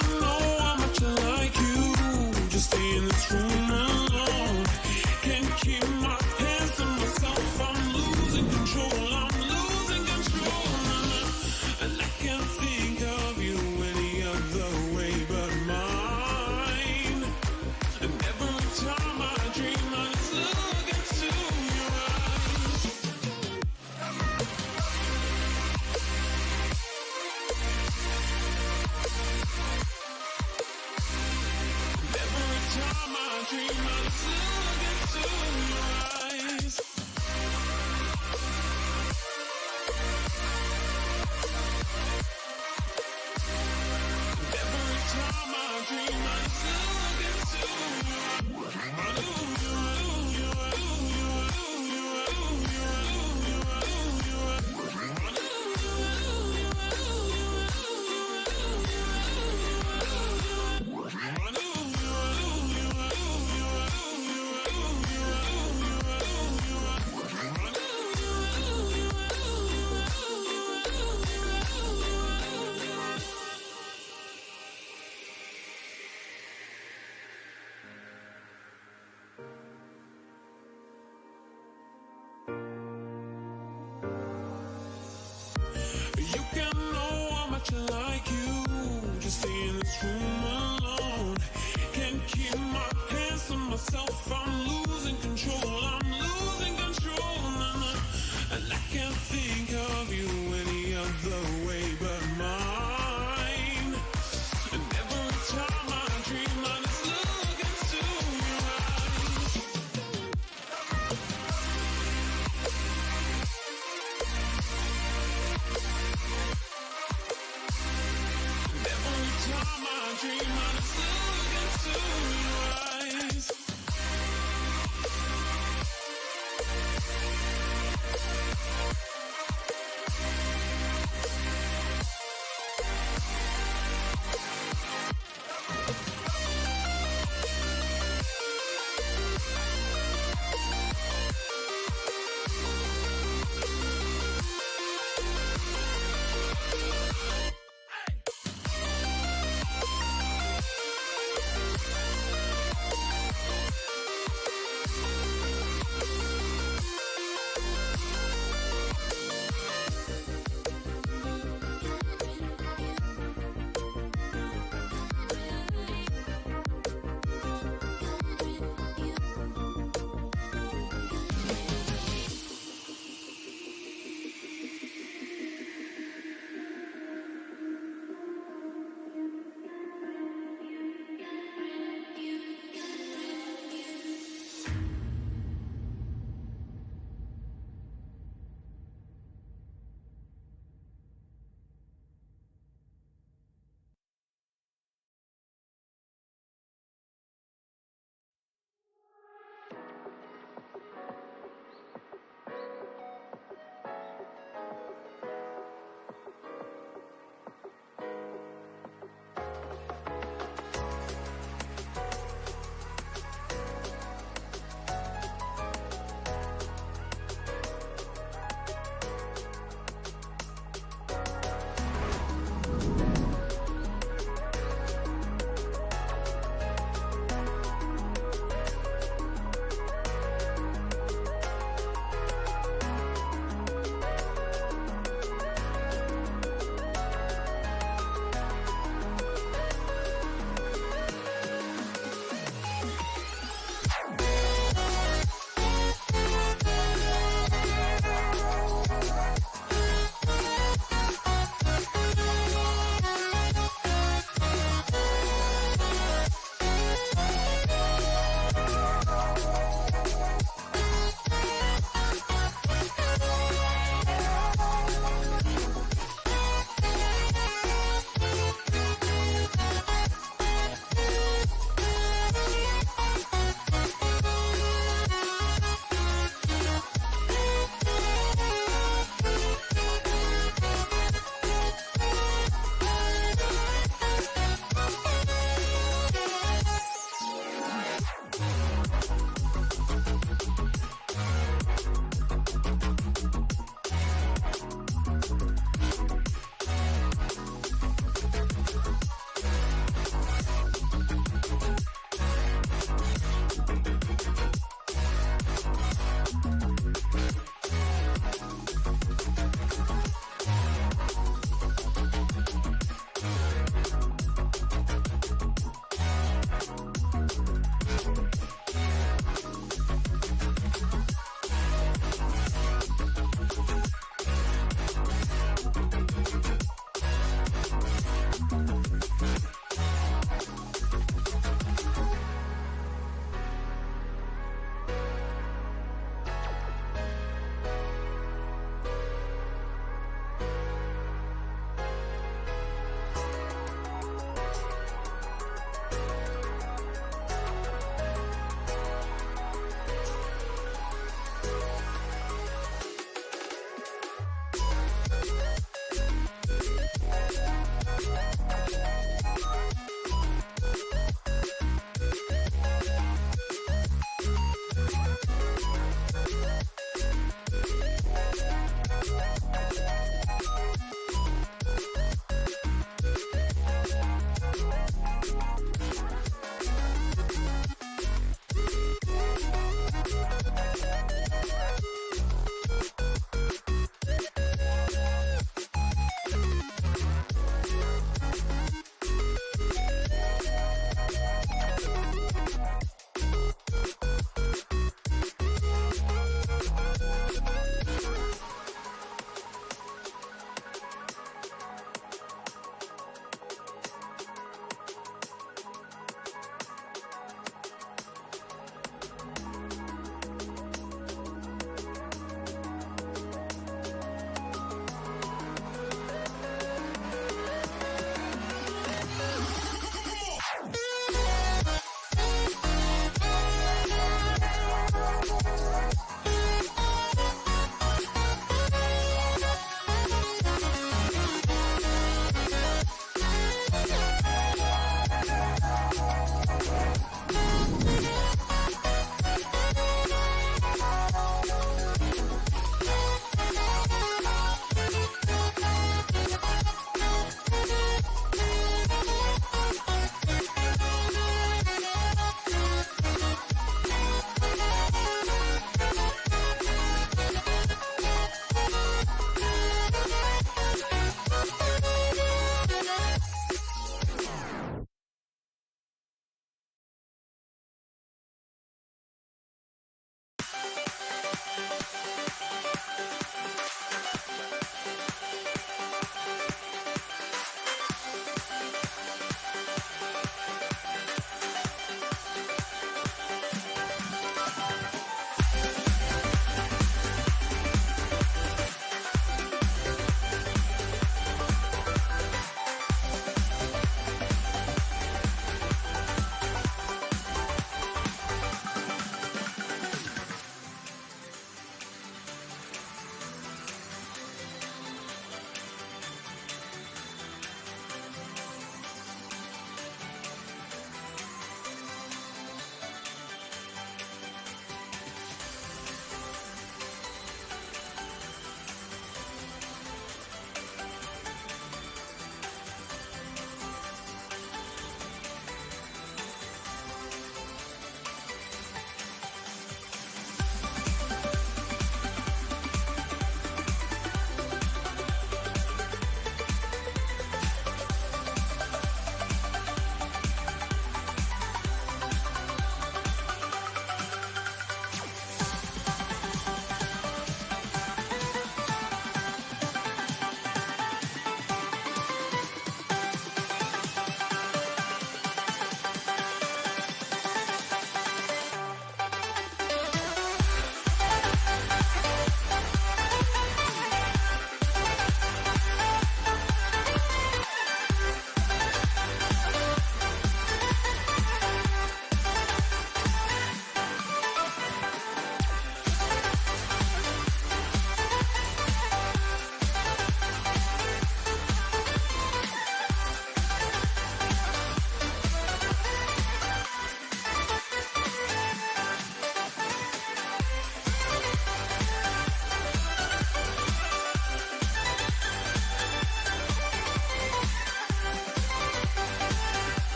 can know how much I like you. Just stay in this room alone. Can't keep my hands to myself. I'm losing control. I'm losing control. And I can't think of you any other way but mine. And every time I dream, I just look into your eyes. Every time I dream, I just look into your eyes. Every time I dream, I just look into your eyes. I do, you, I do, you, I do, you, I do, you, I do, you, I do, you, I do, you, I do, you, I do, you, I do, you, I do, You can know how much I like you. Just stay in this room alone. Can't keep my hands to myself. I'm losing control. I'm losing control. And I can't think of you any other way but mine. And every time I dream, I just look into your eyes. Every time I dream, I just look into your eyes.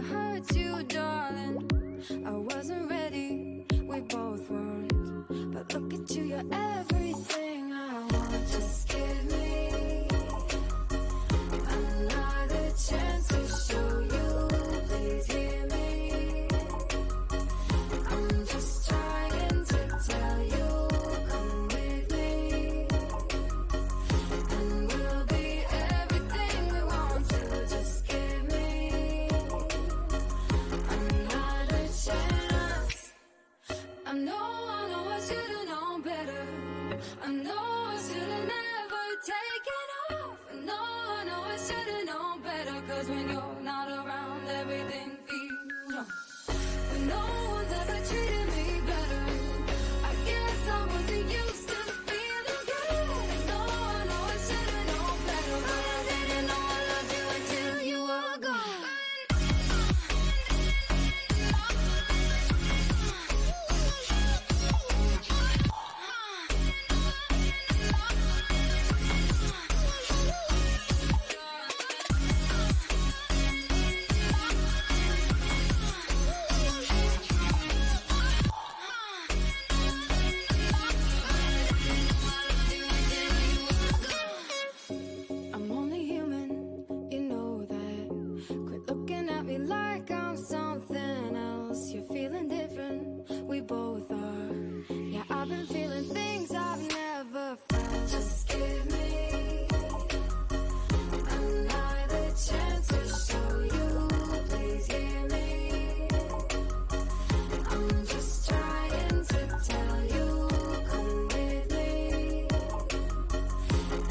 hurt you, darling. I wasn't ready, we both weren't. But look at you, you're everything I want. Just give me another chance to show you. Please hear me. I'm just trying to tell you, come with me, and we'll be everything we want to. Just give me another chance. I know I should've known better. I know I should've never taken off. I know I should've known better. Cause when you're not around, everything feels wrong. When no one's ever treated me better, I guess I wasn't used to feeling good. I know I should've known better, but I didn't know I loved you until you were gone. I'm only human, you know that. Quit looking at me like I'm something else. You're feeling different, we both are. Yeah, I've been feeling things I've never felt. Just give me another chance to show you. Please hear me. I'm just trying to tell you, come with me,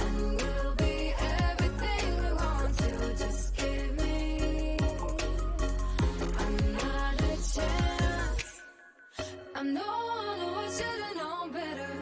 and we'll be everything we want to. Just give me another chance. I know I should've known better.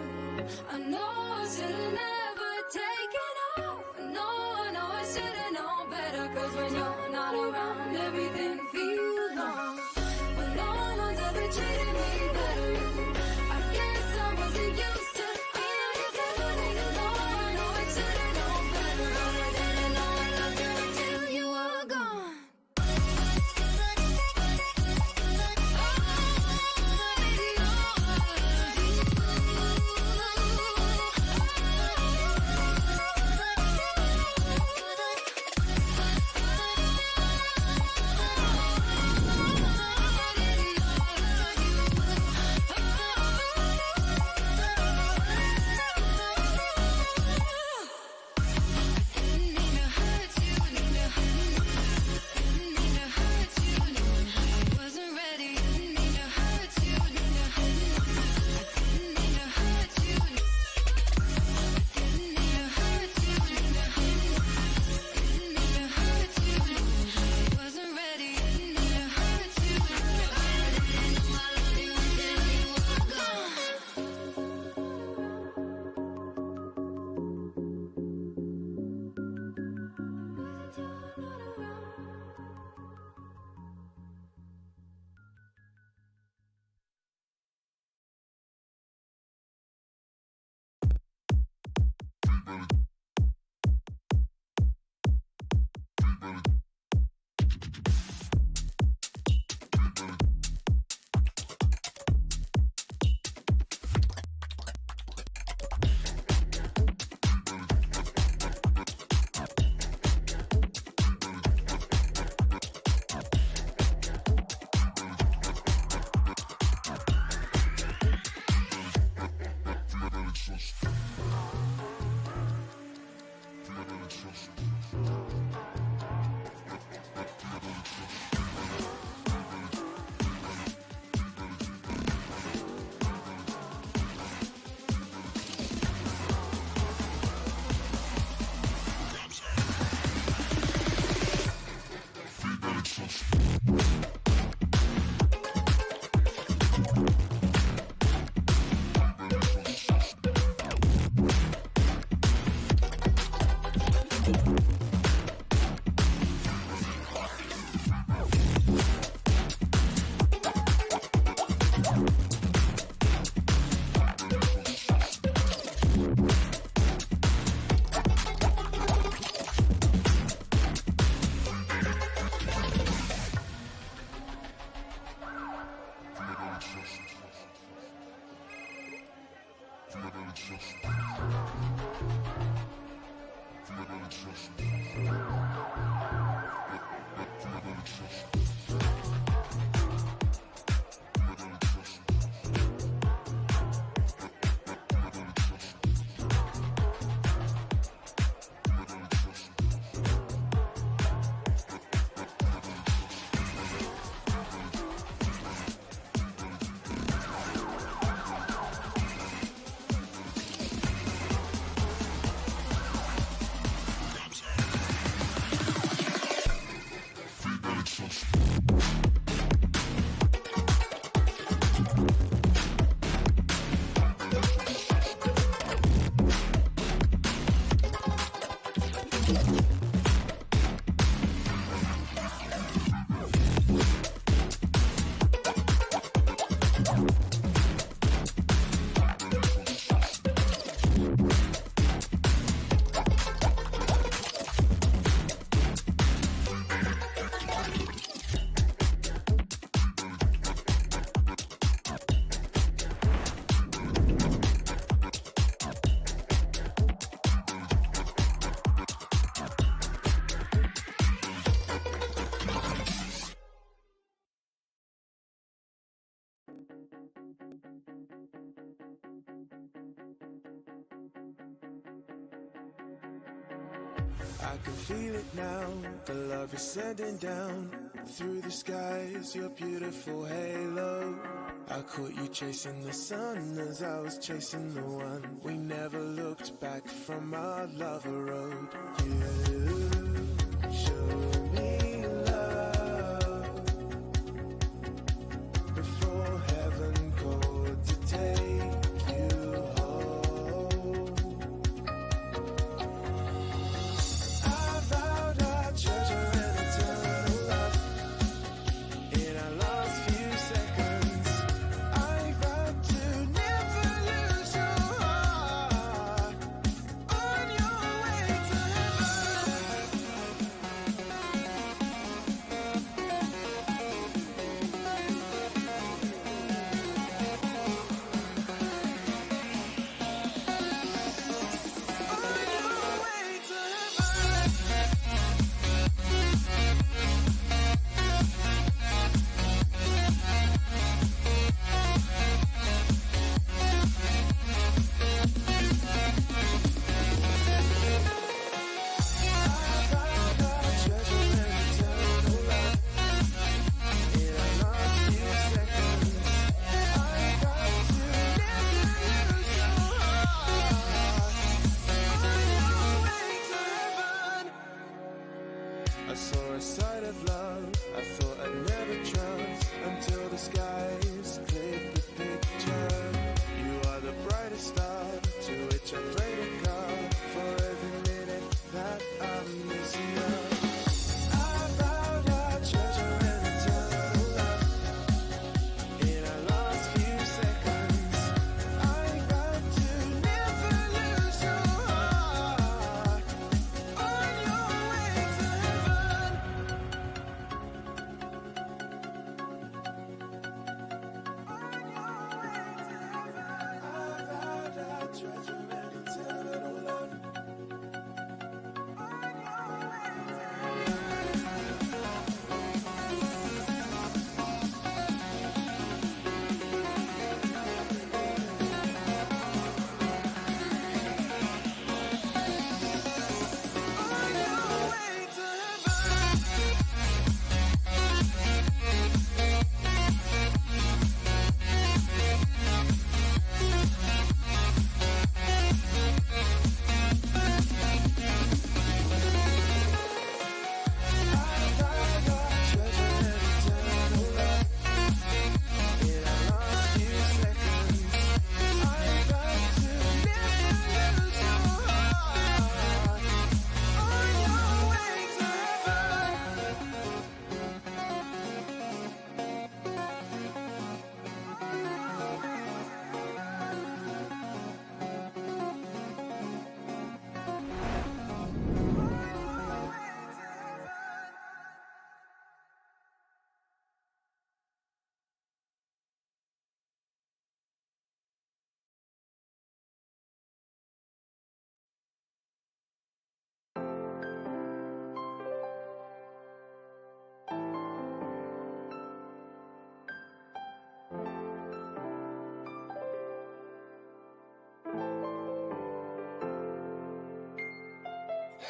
I can feel it now, the love is sending down through the skies, your beautiful halo. I caught you chasing the sun as I was chasing the one. We never looked back from our lover road. You show me love before heaven called to take you home. I vowed I'd treasure an eternal love. In our last few seconds, I vowed to never lose your heart on your way to heaven. On your way to heaven. I saw a side of love I thought I'd never trust until the skies cleared the picture. You are the brightest star to which I pray to God for every minute that I'm missing you. I vowed I'd treasure an eternal love. In our last few seconds, I vowed to never lose your heart on your way to heaven. On your way to heaven. I vowed I'd treasure an eternal love. On your way to On your way to heaven.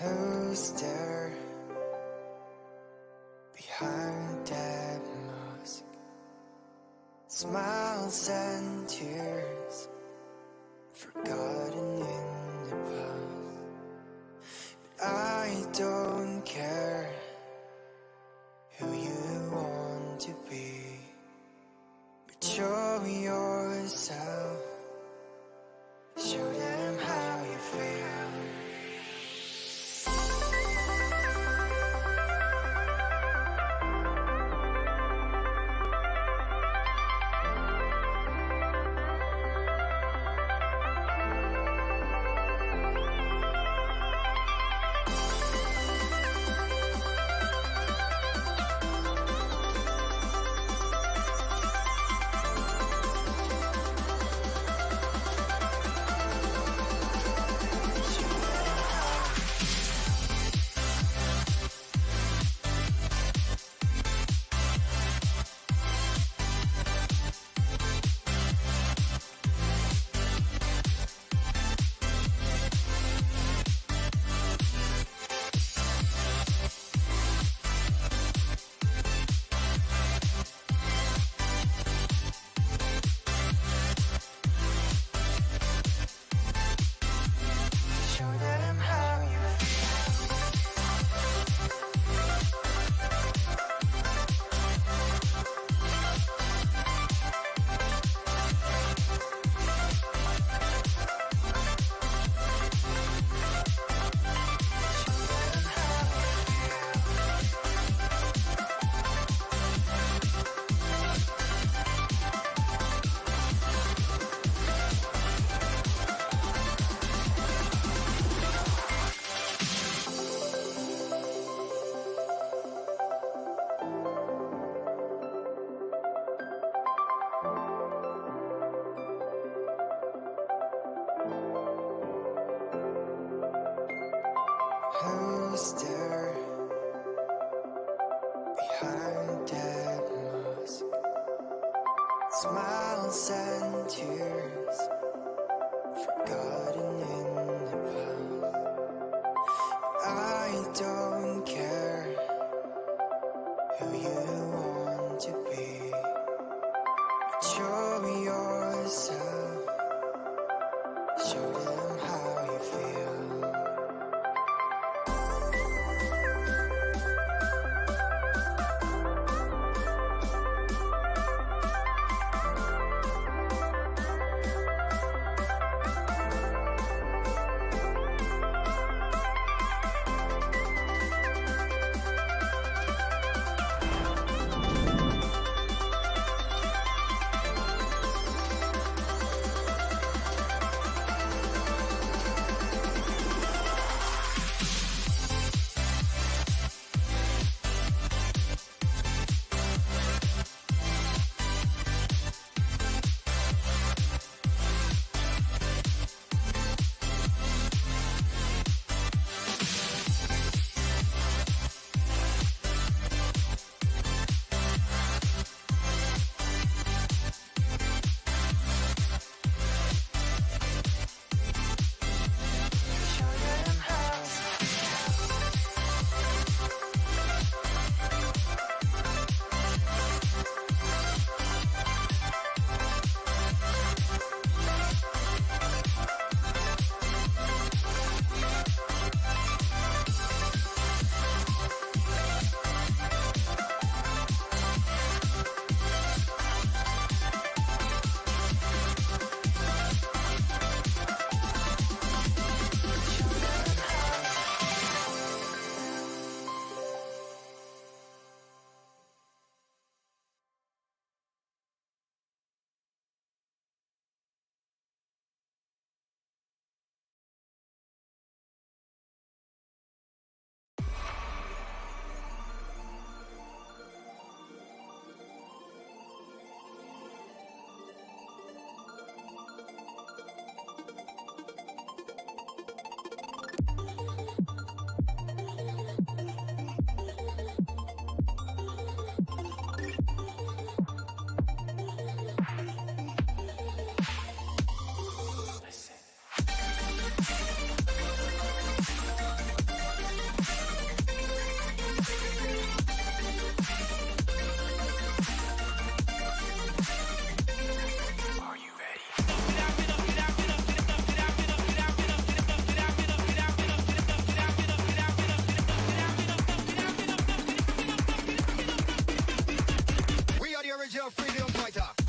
Who's there behind that mask? Smiles and tears forgotten in the past. But I don't care who you want to be, but show yourself, show them how you feel. Who's there behind that mask? Smiles and tears forgotten in the past. I don't care who you want to be, but show yourself, show them how you feel. your freedom fighter.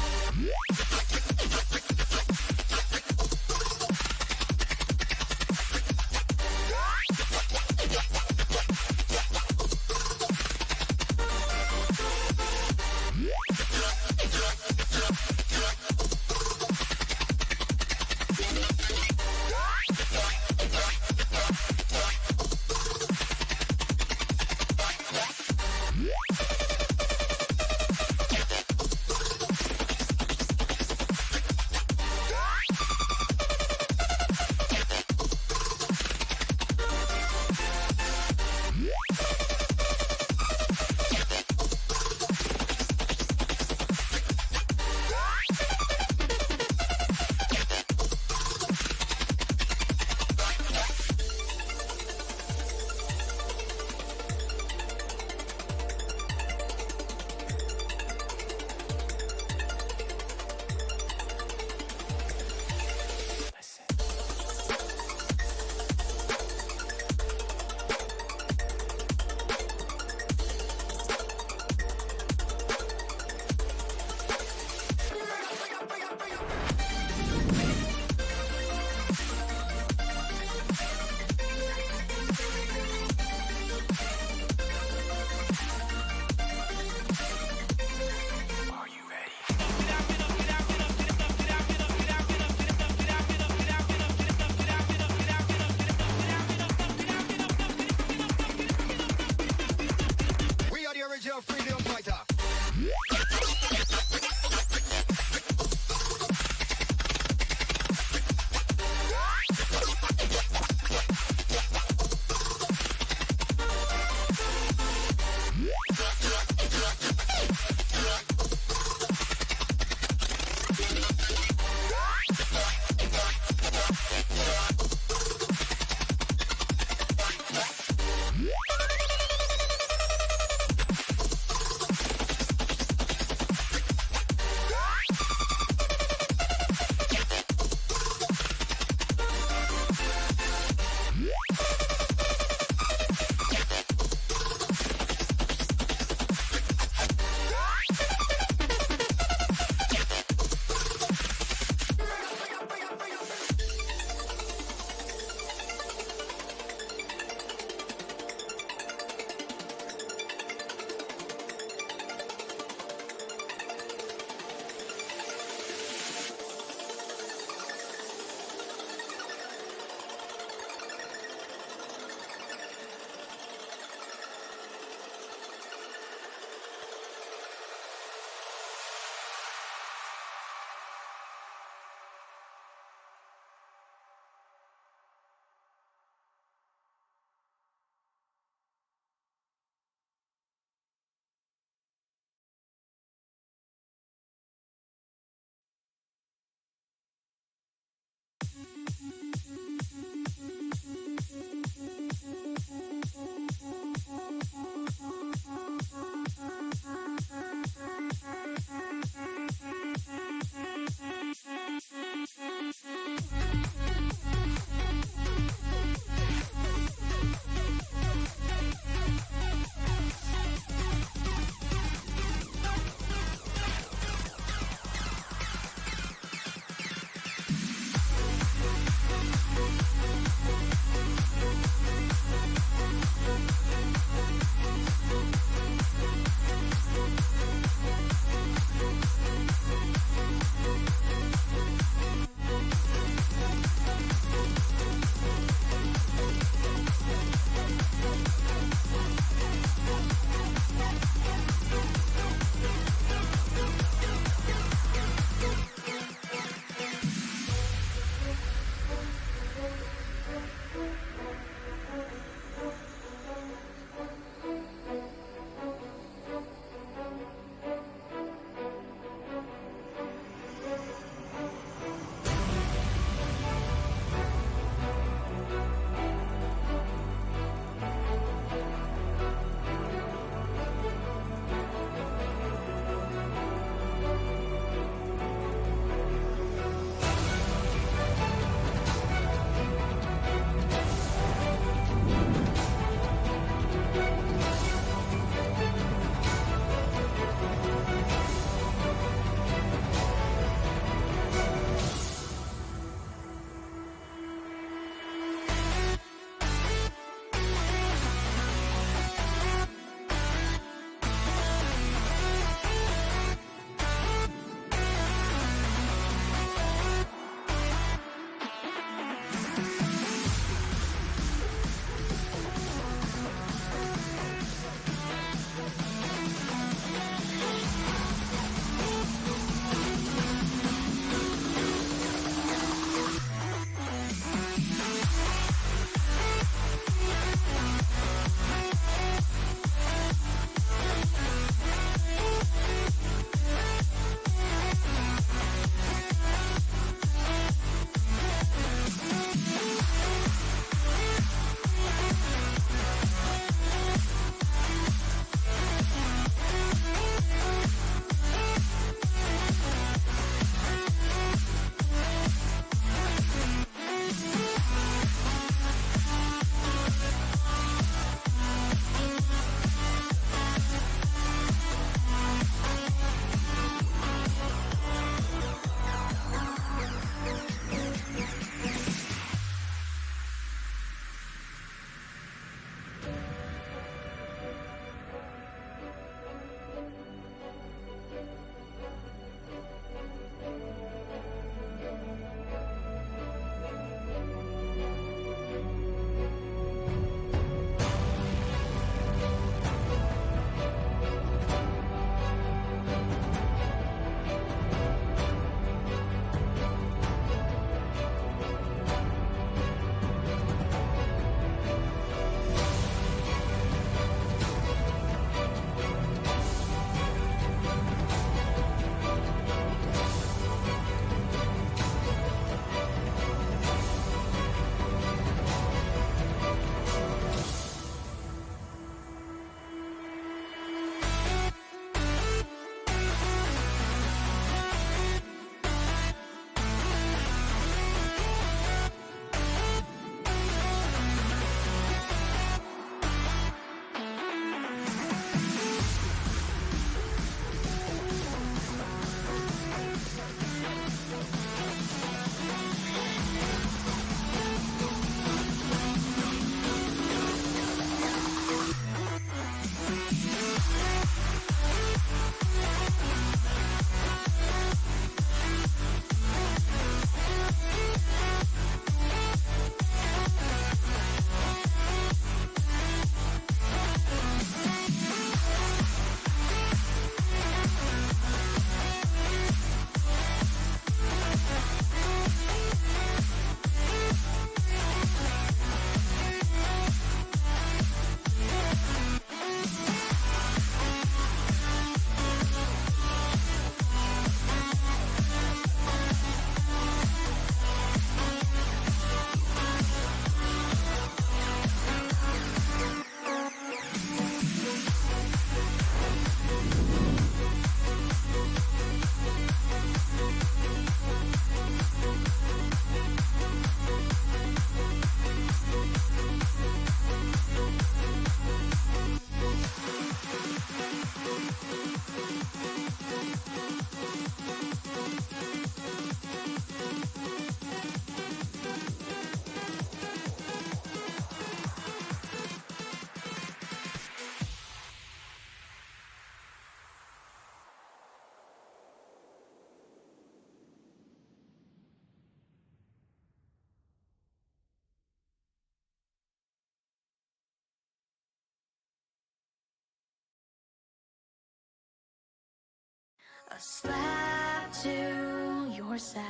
A slap to your side,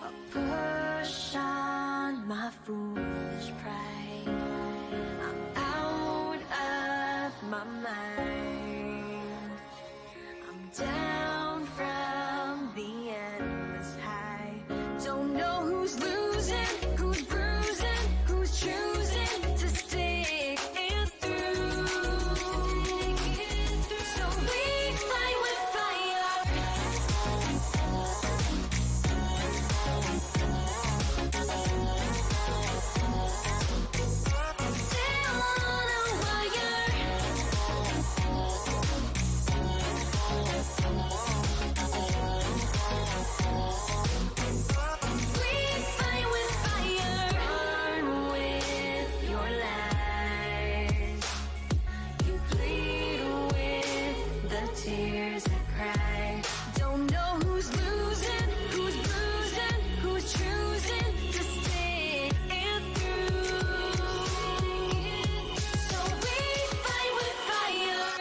a push on my foolish pride. I'm out of my mind. I'm down from the endless high. Don't know who's losing, who's bruising, who's choosing to stick it through. So we fight with fire. Still on a wire. We fight with fire. Burn with your lies. You bleed with the tears I cry. Don't know who's losing, who's bruising, who's choosing to stick it through. So we fight with fire.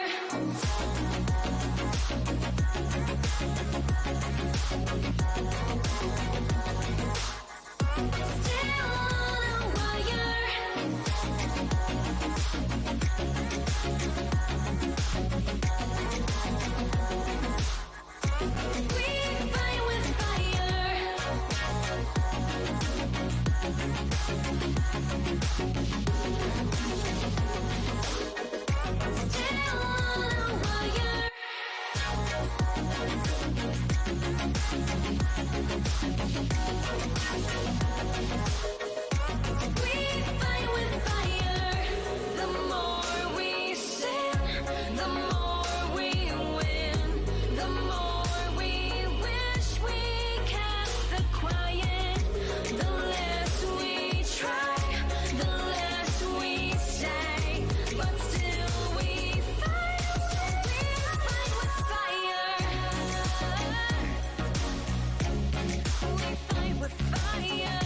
Still on a wire. We fight with fire. Still on a wire. We fight with fire. The more we sin, the more we win. The more we wish we kept the quiet. The less we try, the less we say. But still we fight. We fight with fire. We fight with fire.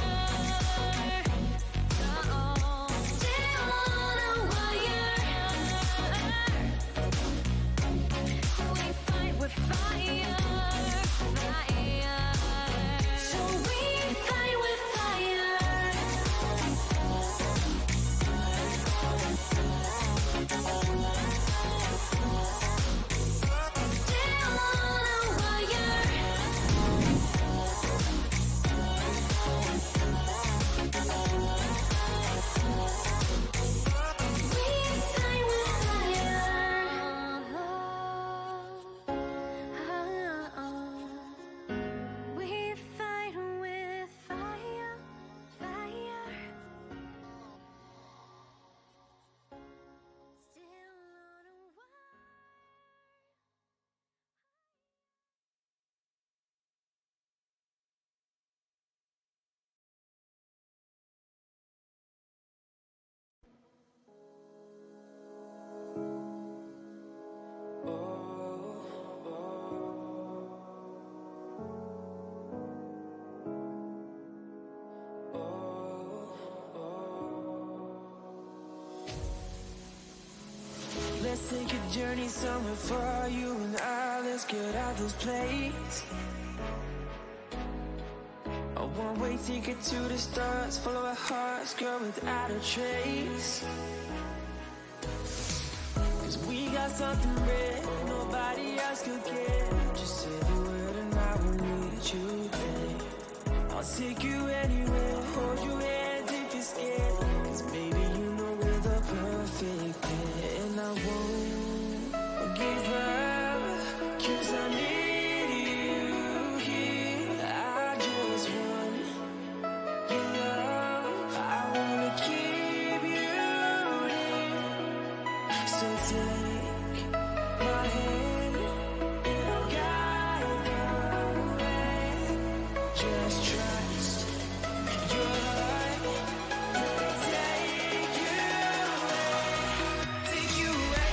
Still on a wire. We fight with fire. So we fight with fire. Still on a wire. We fight with fire. We fight with fire, fire. Still on a wire. Let's take a journey somewhere far, you and I. Let's get out this place. A one-way ticket to the stars, follow our hearts, girl, without a trace. Cause we got something rare, nobody else could get. Just say the word and I will meet you there. I'll take you anywhere, hold your hand if you're scared. Cause baby, you know we're the perfect pair. And I won't give up, cause I need you here. I just want your love, I wanna keep you near. So take my hand and I'll guide the way. Just trust your heart, let it take you away, take you away.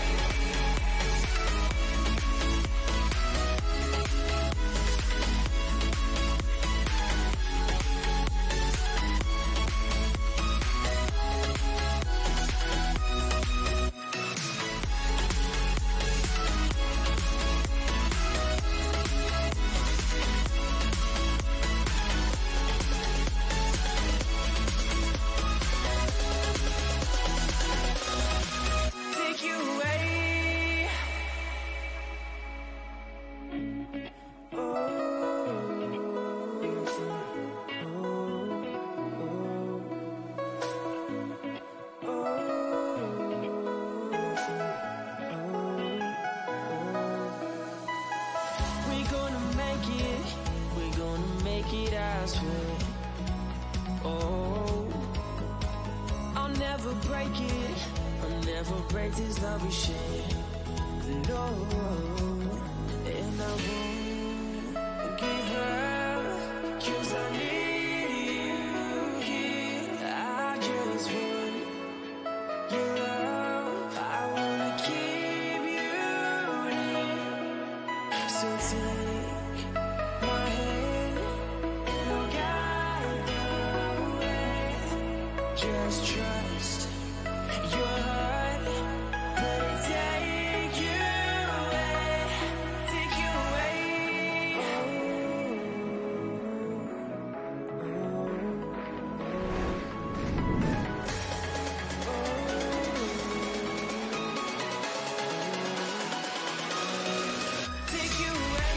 break it. We're gonna make it, I swear. Oh, I'll never break it. I'll never break this love we share. No, and I won't give up, 'cause I need you here. I just want your love. I wanna keep you near. So take my hand and I'll guide the way. Just trust your heart. Let it take you away. Take you away. Take you away.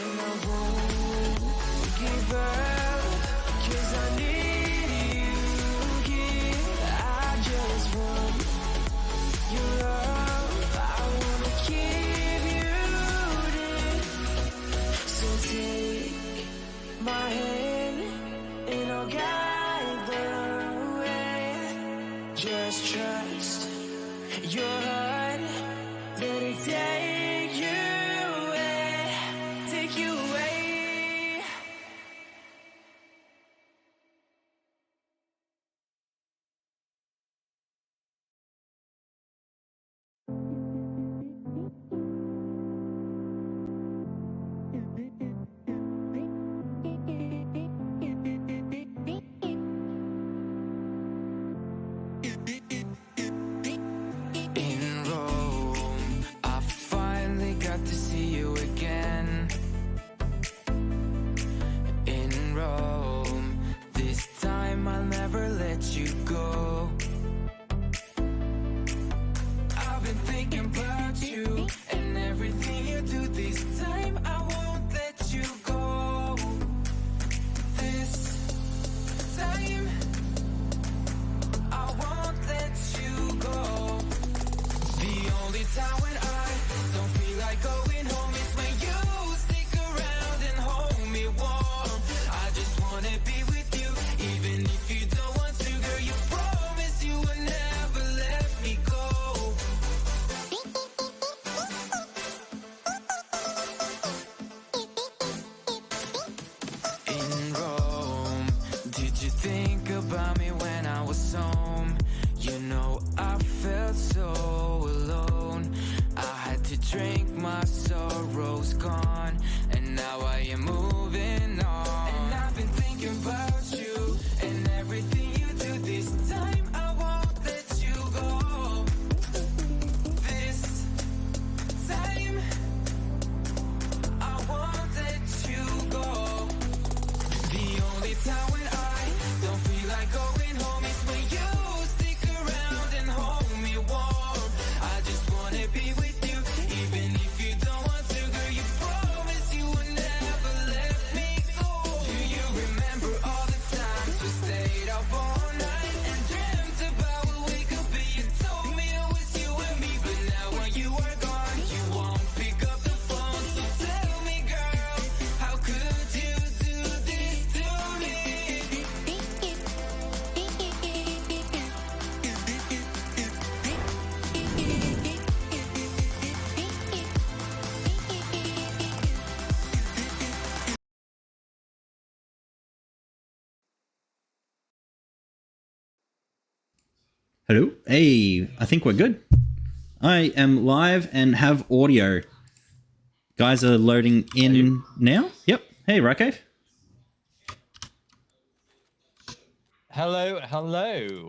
And I won't give up, 'cause I need you here. I just want your love. I wanna keep you near. So take my hand and I'll guide the way. Just trust your heart. Let it take you away. Take you away. In Rome, I finally got to see you again. In Rome, this time I'll never let you go. I've been thinking about you and everything you do this time. I won't let you go. This time I won't let you go. The only time when I don't feel like going home is when you stick around and hold me warm. I just wanna be with you, even if you don't want to, girl. You promise you will never let me go. In Rome, did you think about me when I was home? You know I felt so alone. I had to drink my sorrows gone, and now I am moving on. And I've been thinking about you and everything you do this time. I won't let you go. This time I won't let you go. The only time when I don't feel like going home is when you stick around and hold me warm. I just wanna be with you, even if you don't want to, girl. You promise you will never let me go. Do you remember all the times we stayed up all night and dreamt about what we could be? You told me it was you and me, but now when you are gone, you won't pick up the phone. So tell me, girl, how could you do this to me? Hello? Hey, I think we're good. I am live and have audio. Guys are loading in now. Yep. Hey, Rakev. Hello.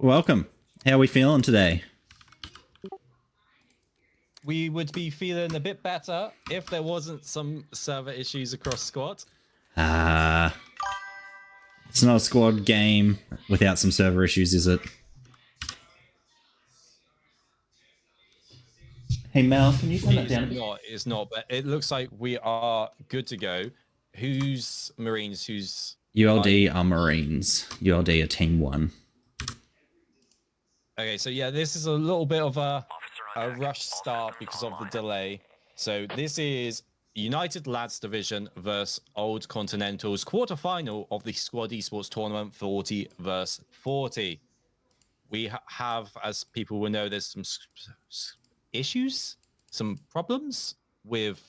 Welcome. How are we feeling today? we would be feeling a bit better if there wasn't some server issues across squad. It's not a squad game without some server issues, is it? Hey Mel, can you turn that down? It's not, but it looks like we are good to go. Who's Marines? Who's ULD are Marines. ULD are Team 1. Okay, so yeah, this is a little bit of a rush start because of the delay. So this is United Lads Division versus Old Continentals quarterfinal of the Squad Esports Tournament 40 versus 40. We have, as people will know, there's some issues, some problems with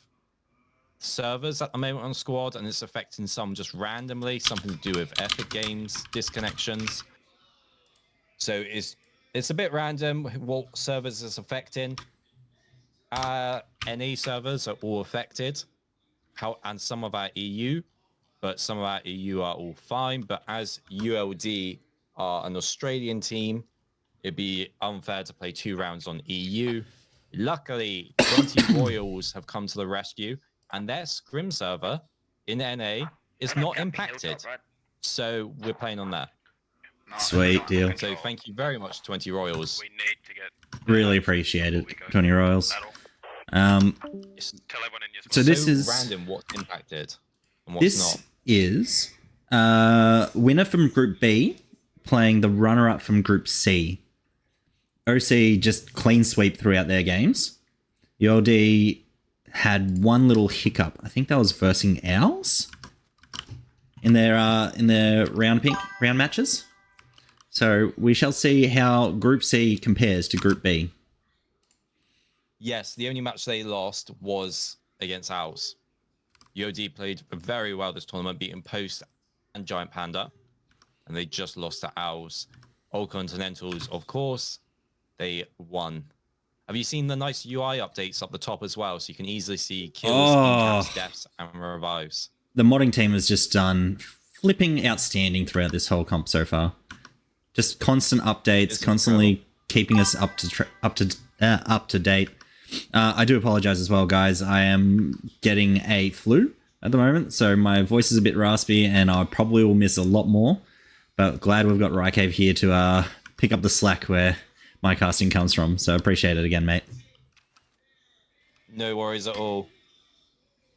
servers at the moment on Squad, and it's affecting some just randomly, something to do with Epic Games disconnections. So it's a bit random what servers is affecting. NA servers are all affected, and some of our EU, but some of our EU are all fine. But as ULD are an Australian team, it'd be unfair to play 2 rounds on EU. Luckily, 20 Royals have come to the rescue, and their scrim server in NA is not impacted. So we're playing on that. Sweet deal. So thank you very much, 20 Royals. We need to get Really appreciate it, 20 Royals. tell everyone in your So this is random what's impacted and what's not. Is winner from Group B playing the runner-up from Group C. OC just clean sweep throughout their games. ULD had one little hiccup. I think that was versing Owls in their round matches. So we shall see how Group C compares to Group B. Yes, the only match they lost was against Owls. UOD played very well this tournament, beating Post and Giant Panda, and they just lost to Owls. Old Continentals, of course, they won. Have you seen the nice UI updates up the top as well, so you can easily see kills, incaps, deaths, and revives? The modding team has just done flipping outstanding throughout this whole comp so far. Just constant updates, It's constantly keeping us up to date. I do apologize as well, guys. I am getting a flu at the moment, so my voice is a bit raspy, and I probably will miss a lot more. But glad we've got Rycave here to pick up the slack where my casting comes from. So appreciate it again, mate. No worries at all.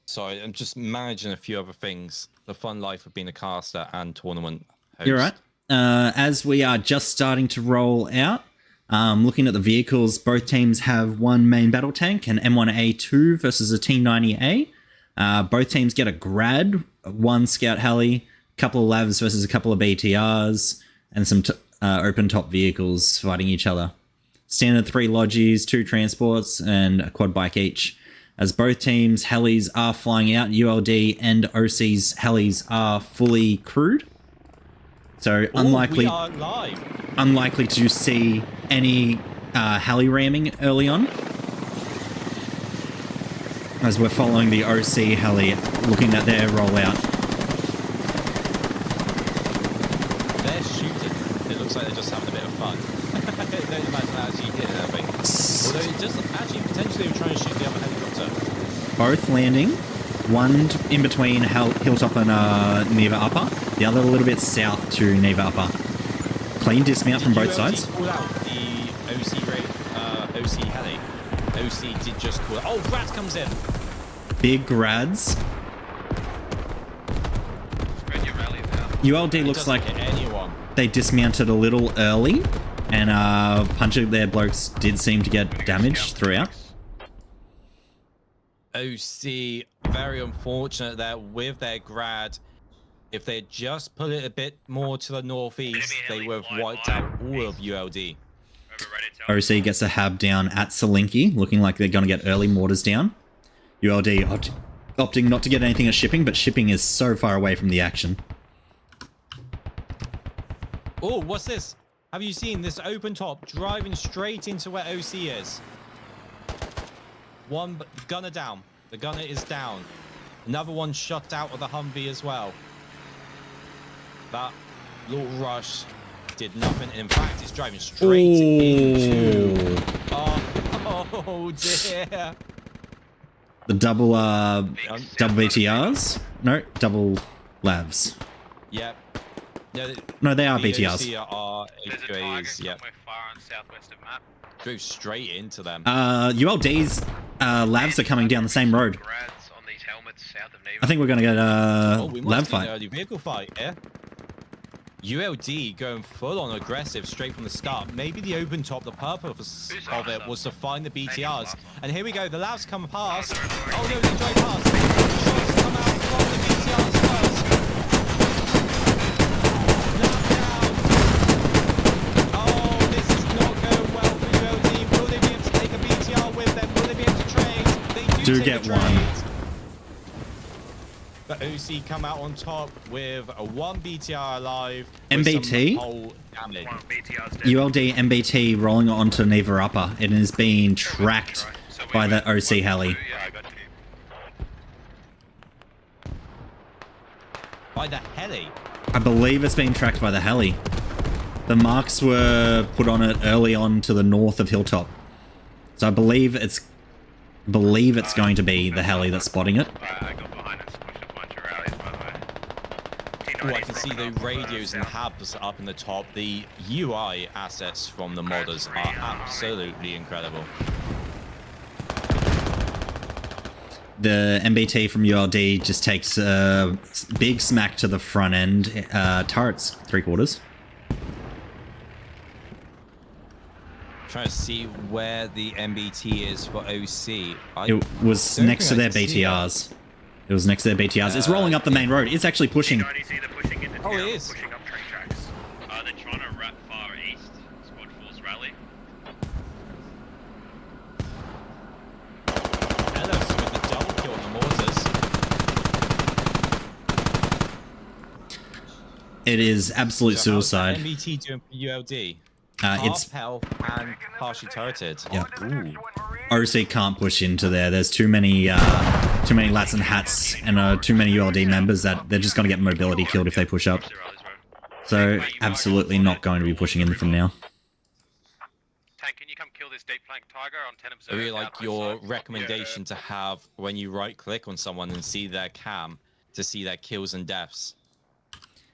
Sorry, I'm just managing a few other things. The fun life of being a caster and tournament host. You're right. As we are just starting to roll out, looking at the vehicles, both teams have one main battle tank, an M1A2 versus a T90A. Both teams get a grad, one scout heli, a couple of lavs versus a couple of BTRs, and some open top vehicles fighting each other. Standard 3 lodges, 2 transports, and a quad bike each. As both teams' helis are flying out, ULD and OC's helis are fully crewed. So unlikely to see any heli ramming early on, as we're following the OC heli, looking at their rollout. They're shooting. It looks like they're just having a bit of fun. Don't imagine actually hitting anything. Although it does actually potentially trying to shoot the other helicopter. Both landing. One in between Hilltop and Neva Upper. The other a little bit south to Neva Upper. Clean dismount from both sides. Call out the OC heli. OC did just call it. Oh, Grad comes in. Big grads. spread your rallies out. ULD looks like hit anyone. they dismounted a little early, and a bunch of their blokes did seem to get damaged throughout. OC, very unfortunate there with their grad. If they just put it a bit more to the northeast, they would have wiped out all of ULD. OC gets a hab down at Salinki, looking like they're going to get early mortars down. ULD opting not to get anything at shipping, but shipping is so far away from the action. Oh, what's this? Have you seen this open top driving straight into where OC is? One gunner down. The gunner is down. Another one shot out of the Humvee as well. That little rush did nothing. In fact, it's driving straight into... Oh dear. The double BTRs? No, double lavs. Yep. No, they are the BTRs. OC are There's a tiger HQAs, yep. somewhere far on southwest of map. Go straight into them. ULD's lavs are coming down the same road. Grads on these helmets south of Neva. I think we're gonna get a Oh, we lab must see an fight. early vehicle fight, yeah? ULD going full on aggressive straight from the start. Maybe the open top, the purpose of it was to find the BTRs. And here we go, the labs come past. Oh no, they drive past. Shots come out from the BTRs first. Lab down. Oh, this is not going well for ULD. Will they be able to take a BTR with them? Will they be able to trade? They Do take get a one. trade. But OC come out on top with a 1 BTR alive. with MBT? some hull damage. One BTR's dead. ULD MBT rolling onto Neva Upper. It is being tracked So we by the went OC heli. 1-2, yeah, I got you. By the heli. I believe it's being tracked by the heli. The marks were put on it early on to the north of Hilltop. So I believe it's going to be the heli that's spotting it. I got behind and squished a bunch of rallies, by the way. Oh, I can see the radios and hubs up in the top. The UI assets from the modders are absolutely incredible. The MBT from ULD just takes a big smack to the front end. Turrets, 3/4. Trying to see where the MBT is for OC. It was don't next to think I their can see BTRs. It was next to their BTRs. It's rolling up the main road. It's actually pushing. T90 they're pushing into Oh, town, it is. pushing up train tracks. They're trying to wrap far east. Squad force rally. Ellis with the double kill on the mortars. It is absolute So how's suicide. MBT doing for ULD? It's Half health and partially turreted. Yeah. Ooh. OC can't push into there. There's too many lats and hats and too many ULD members that they're just going to get mobility killed if they push up. Push the rallies, bro. So absolutely not going to be pushing in from now. Tank, can you come kill this deep flank tiger on 10 I observer? really like southwest your side? recommendation to have when you right click on someone and see their cam to see their kills and deaths.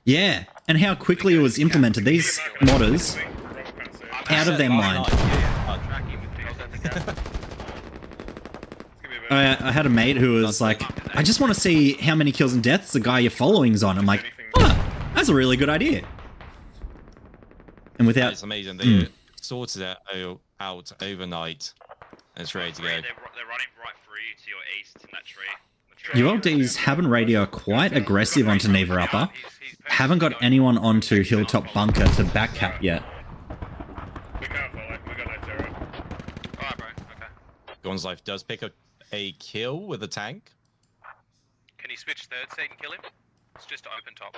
Yeah, and how quickly it was implemented. These modders, out of their mind. Tracking with these. I had a mate who was like, I just want to see how many kills and deaths the guy you're following's on. I'm like, that's a really good idea. And without... It's amazing. They sorted it out overnight. And it's ready to go. They're running right through you to your east in that tree. ULD's Hab and Radio are quite aggressive onto Neva Upper. Haven't got anyone onto Hilltop Bunker to backcap yet. We can't follow. We got no terror. Alright, bro. Okay. Gon's Life does pick a kill with a tank. Can you switch third seat and kill him? It's just open top.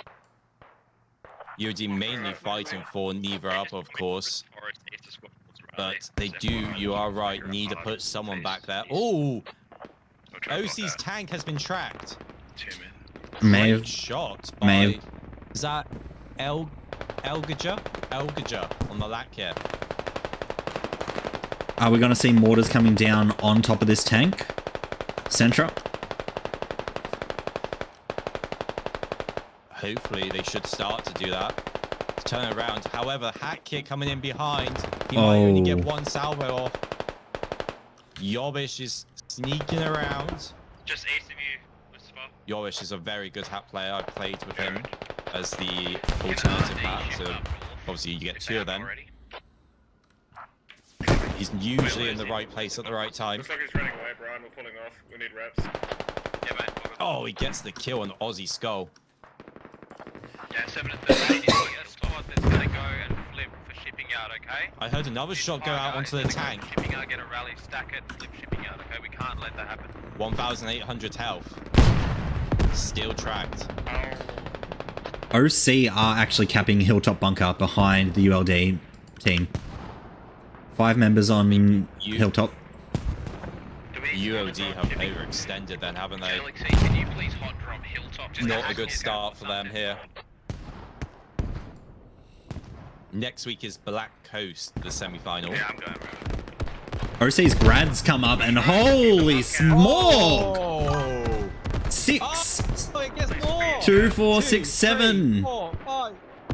UD mainly fighting for Neva up, of course. Or it's a squad force rally. But they do, you are right, need to put someone back there. Oh! OC's tank has been tracked. May Great have... shot may by... have- Is that Elgager? Elgager on the lack here. Are we going to see mortars coming down on top of this tank? Centra? Hopefully they should start to do that. Turn around. However, Hat Kit coming in behind. He might only get one salvo off. Yobish is sneaking around. Just east of you, Mustafa. Yobish is a very good hat player. I've played with him as the alternative hat, so obviously you get two of them. He's usually in the right place at the right time. Looks like he's running away, Brian. We're pulling off. We need reps. Yeah, mate. Oh, he gets the kill on Aussie Skull. Yeah, 7 to 13. You've got a squad that's gonna go and flip for shipping out, okay? I heard another shot go out onto the tank. Shipping out, get a rally, stack it, flip shipping out, okay? We can't let that happen. 1,800 health. Still tracked. OC are actually capping Hilltop Bunker behind the ULD team. 5 members on Hilltop. ULD have overextended then, haven't they? Galaxy, can you please hot drop Hilltop? Just Not a good start for them here. Next week is Black Coast, the semi-final. Yeah, I'm going, bro. OC's grads come up and holy smog! Oh! 6, Oh, it gets more! 2, 4, 2, 6, 7. 3, 4, 5,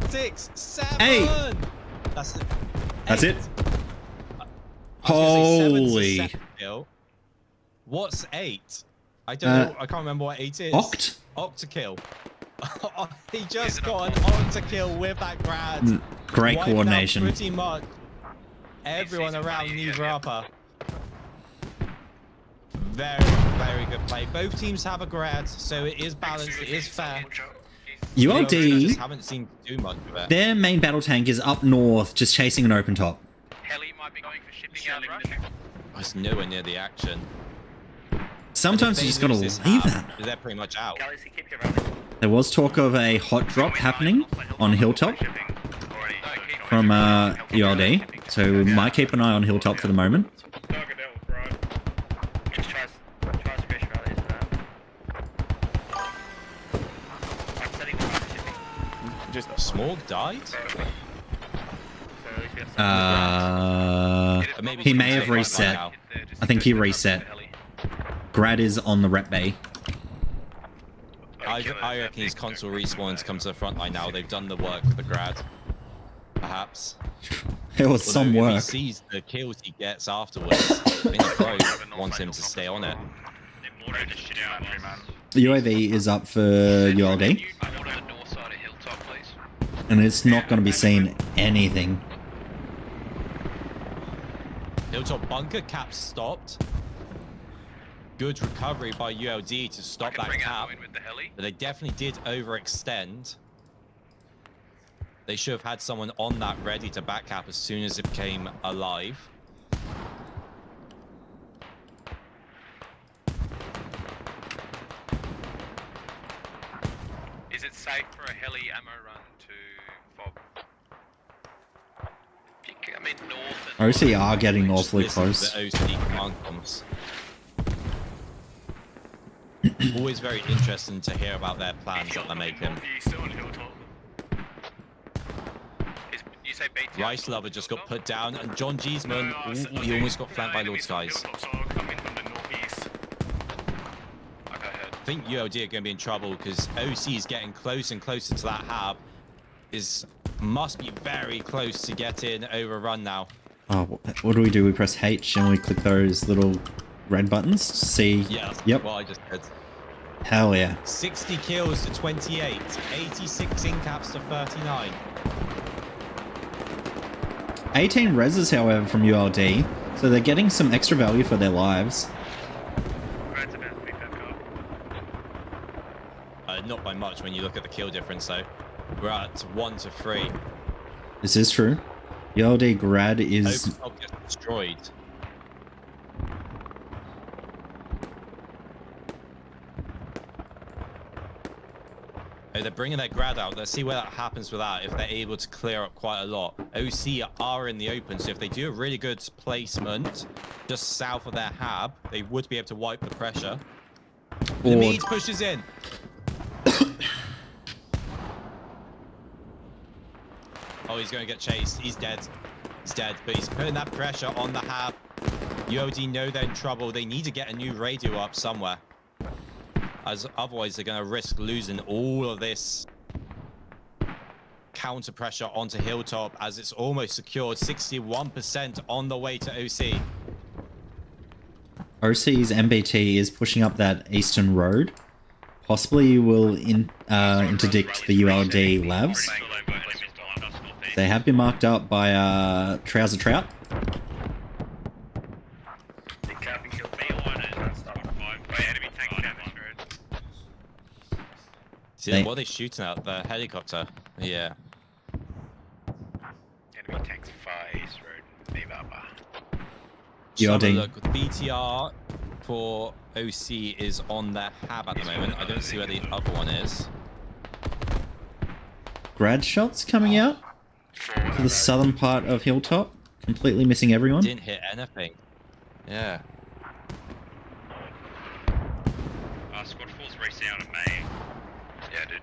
6, 7. 8. That's it. That's it. I was gonna say seven's the Holy. second kill. What's 8? I don't know. I can't remember what 8 is. Oct? Octa-kill. He just got an octa-kill with that grad. Great Wiped out coordination. Pretty much everyone around neither upper. Very, very good play. Both teams have a grad, so it is balanced, it is fair. ULD, just haven't seen too much of it. their main battle tank is up north, just chasing an open top. Heli might be going for shipping out rush. It's nowhere near the action. Sometimes you just gotta leave that. They're pretty much out. Galaxy, keep your running. There was talk of a hot drop happening on Hilltop from ULD, so we might keep an eye on Hilltop for the moment. Target down with Brian. Just try smash rallies for that. I'm setting the fire shipping. Just Smorg died? So at least we have some Maybe he may he's have taking right reset. now. I think he reset. Grad is on the rep bay. I reckon his console respawns come to the front line now. They've done the work with the grad. Perhaps. It was some Although if work. he sees the kills he gets afterwards, I think the pro wants him to stay on it. UAV is up for ULD, Order the north side of Hilltop, please. and it's not going to be seeing anything. Hilltop bunker cap stopped. Good recovery by ULD to stop that Bring cap. out in with the heli. But they definitely did overextend. They should have had someone on that ready to back cap as soon as it became alive. Is it safe for a heli ammo run to fob? If you come in north and OC are getting awfully Listen to close. the OC command comms. Always very interesting to hear about their plans that they're making. you say BT. Rice Lover just got put down, and John Giesman, ooh, he almost got flanked by Lord Skies. Okay, heard. I think ULD are going to be in trouble because OC is getting closer and closer to that hab. Must be very close to getting overrun now. Oh, what do? We press H and we click those little red buttons. See? Yeah, Yep. well, I just did. Hell yeah. 60 kills to 28, 86 in caps to 39. 18 reses, however, from ULD, so they're getting some extra value for their lives. Grad's about to be back up. Not by much when you look at the kill difference, though. We're at 1 to 3. This is true. ULD grad is... Open top gets destroyed. Oh, they're bringing their grad out. Let's see where that happens with that, if they're able to clear up quite a lot. OC are in the open, so if they do a really good placement just south of their hab, they would be able to wipe the pressure. The Or- Meads pushes in. Oh, he's going to get chased. He's dead. He's dead, but he's putting that pressure on the hab. UOD know they're in trouble. They need to get a new radio up somewhere, as otherwise they're going to risk losing all of this counter pressure onto Hilltop, as it's almost secured. 61% on the way to OC. OC's MBT is pushing up that eastern road. Possibly will interdict the ULD labs. They have been marked up by Trouser Trout. Big capping kill. See, what are they shooting at? The helicopter. Yeah. Enemy tanks far east road. Move up. Just have a ULD. look. The BTR for OC is on their hab at the moment. I don't see where the other one is. Grad shots coming out to the southern part of Hilltop. Completely missing everyone. Didn't hit anything. Yeah. Squad 4's racing out of May. Yeah, dude.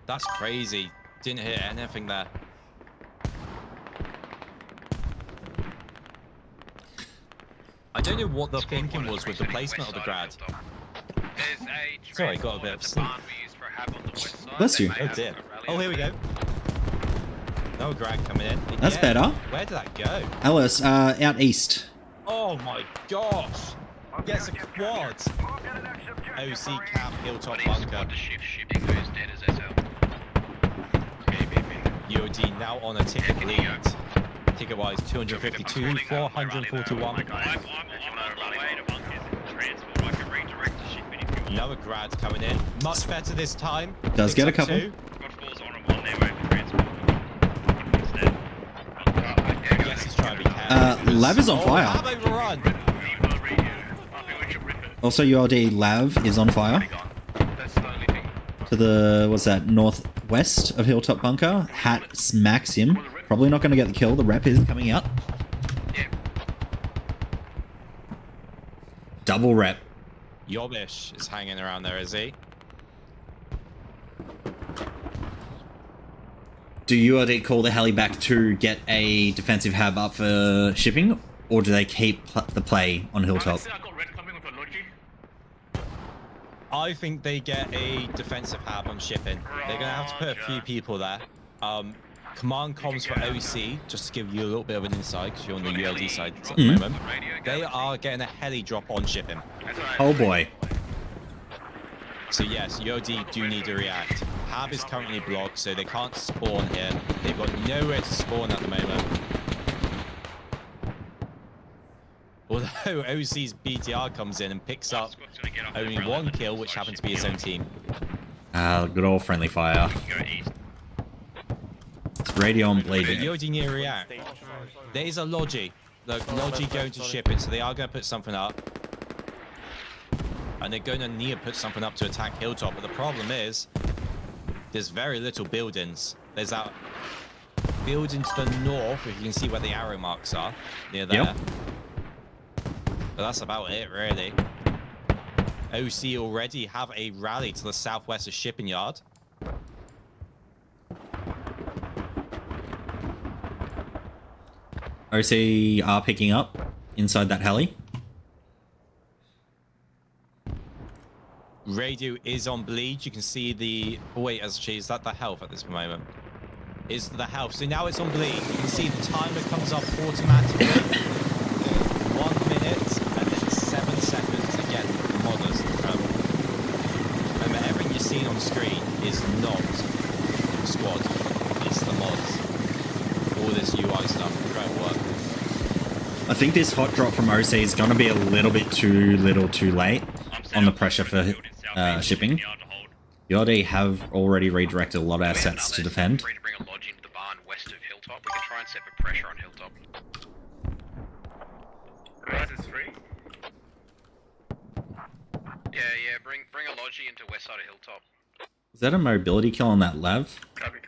That's crazy. Didn't hit anything there. don't know what the thinking was with the placement of the grad. There's a Sorry, got a bit of sleep. barn we use for a hab on the west side. Bless They you. may Oh have dear. a rally Oh, here we go. No grad coming in. That's Yeah. better. Where did that go? Ellis, out east. Oh my gosh. Gets a quad. OC cap, hilltop But he's bunker. squad to shift, shifting goes dead as SL. ULD now on a ticket lead. Ticket wise 252, 441. I'm on my way to bunkers and transport. I can redirect to shipping if you want. Another grad coming in. Much better this time. Does Picks get a up couple. two. Got fours on their way for transport. Instead. Yes, he's trying to be careful. Lav is on fire. Have overrun. Also, ULD Lav is on fire. That's the only thing. To the, what's that, northwest of Hilltop Bunker. Hat smacks him. Probably not going to get the kill. The rep is coming out. Yeah. Double rep. Yobish is hanging around there, is he? Do ULD call the heli back to get a defensive hab up for shipping? Or do they keep the play on Hilltop? I got red coming with a Logi. I think they get a defensive hab on shipping. They're going to have to put a few people there. Command comms for OC, just to give you a little bit of an insight, because you're on the ULD side at the moment. They are getting a heli drop on shipping. Oh boy. So yes, ULD do need to react. Hab is currently blocked, so they can't spawn here. They've got nowhere to spawn at the moment. Although OC's BTR comes in and picks up only one kill, which happens to be his own team. Good old friendly fire. Go east. It's radio and But bleeding. ULD need to react. There is a Logi. Look, Logi going to ship it, so they are going to put something up. And they're going to need to put something up to attack Hilltop, but the problem is, there's very little buildings. There's that building to the north, if you can see where the arrow marks are, near there. Yep. But that's about it, really. OC already have a rally to the southwest of Shipping Yard. OC are picking up inside that heli. Radio is on bleed. You can see the... Oh, wait, actually, is that the health at this moment? Is the health. So now it's on bleed. You can see the timer comes up automatically. 1 minute and then 7 seconds. Again, modders. Remember, everything you're seeing on screen is not squad. It's the mods. All this UI stuff won't work. I think this hot drop from OC is going to be a little bit too little too late on the pressure for shipping. ULD have already redirected a lot of assets to defend. Free to bring a lodge into the barn west of Hilltop. We can try and set for pressure on Hilltop. Rise is free. Yeah, bring a lodge into west side of Hilltop. Is that a mobility kill on that Lav? Copy.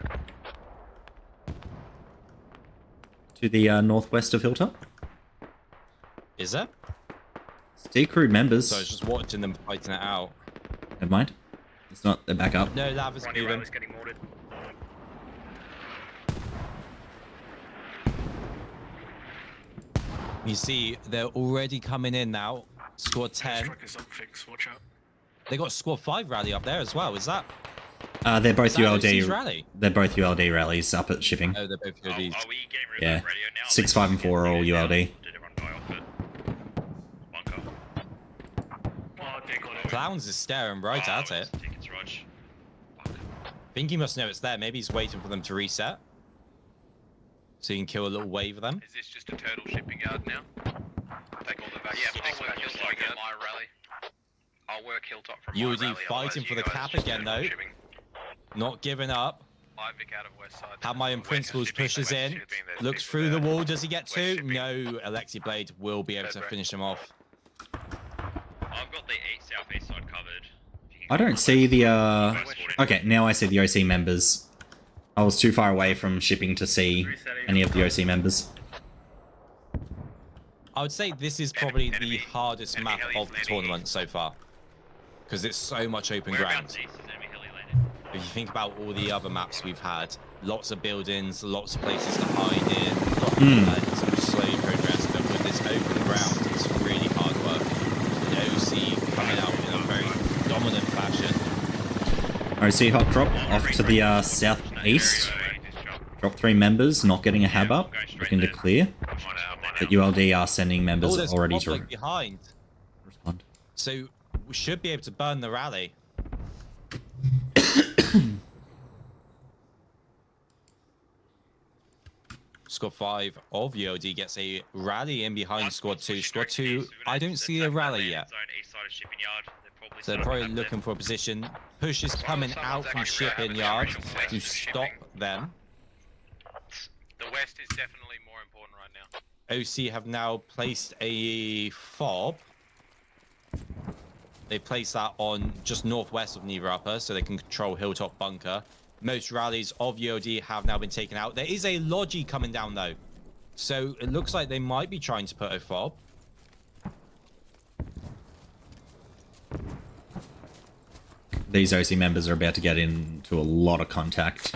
To the northwest of Hilltop? Is it? Stay crew members. So I was just watching them fighting it out. Never mind. It's not. They're back up. No, Lav is Ronnie moving. Rowe is getting mortared. You see, they're already coming in now. Squad 10. Strikers up, fix. Watch out. They got Squad 5 rally up there as well. Is that? They're both Is that ULD. OC's rally? They're both ULD rallies up at shipping. Oh, they're both Are we ULDs. getting rid Yeah. of radio now? 6, 5, and 4 are all ULD. Did everyone die off it? Bunker. Oh, they got it. Clowns is staring right at it. Tickets, Rog. Fuck. Think he must know it's there. Maybe he's waiting for them to reset. So you can kill a little wave of them. Is this just a turtle shipping yard now? Take all the values. Yeah, I'll work Hilltop at my rally. I'll work Hilltop from my ULD rally. fighting otherwise for you the guys cap just again, turn though. shipping. Not giving up. Live Vic out of west side. Have my own principles pushes in. Looks through the wall. Does he get two? No. Alexi Blade will be able to finish him off. I've got the southeast side covered. I don't see the. Okay, now I see the OC members. I was too far away from shipping to see any of the OC members. I would say this is probably the hardest map of the tournament so far. Because it's so much open ground. Whereabouts east is enemy heli landed? If you think about all the other maps we've had, lots of buildings, lots of places to hide in, some slow progress, but with this open ground, it's really OC hot drop off to the southeast. Drop 3 members, not getting a hab up. Looking to clear. But ULD are sending members there's already public to behind. respond. So we should be able to burn the rally. Squad 5 of ULD gets a rally in behind Squad 2. Squad 2, I don't see a rally yet. So they're probably looking for a position. Push is coming out from shipping yard to stop them. The west is definitely more important right now. OC have now placed a fob. They placed that on just northwest of Neva Upper so they can control Hilltop Bunker. Most rallies of ULD have now been taken out. There is a Logi coming down though. So it looks like they might be trying to put a fob. These OC members are about to get into a lot of contact.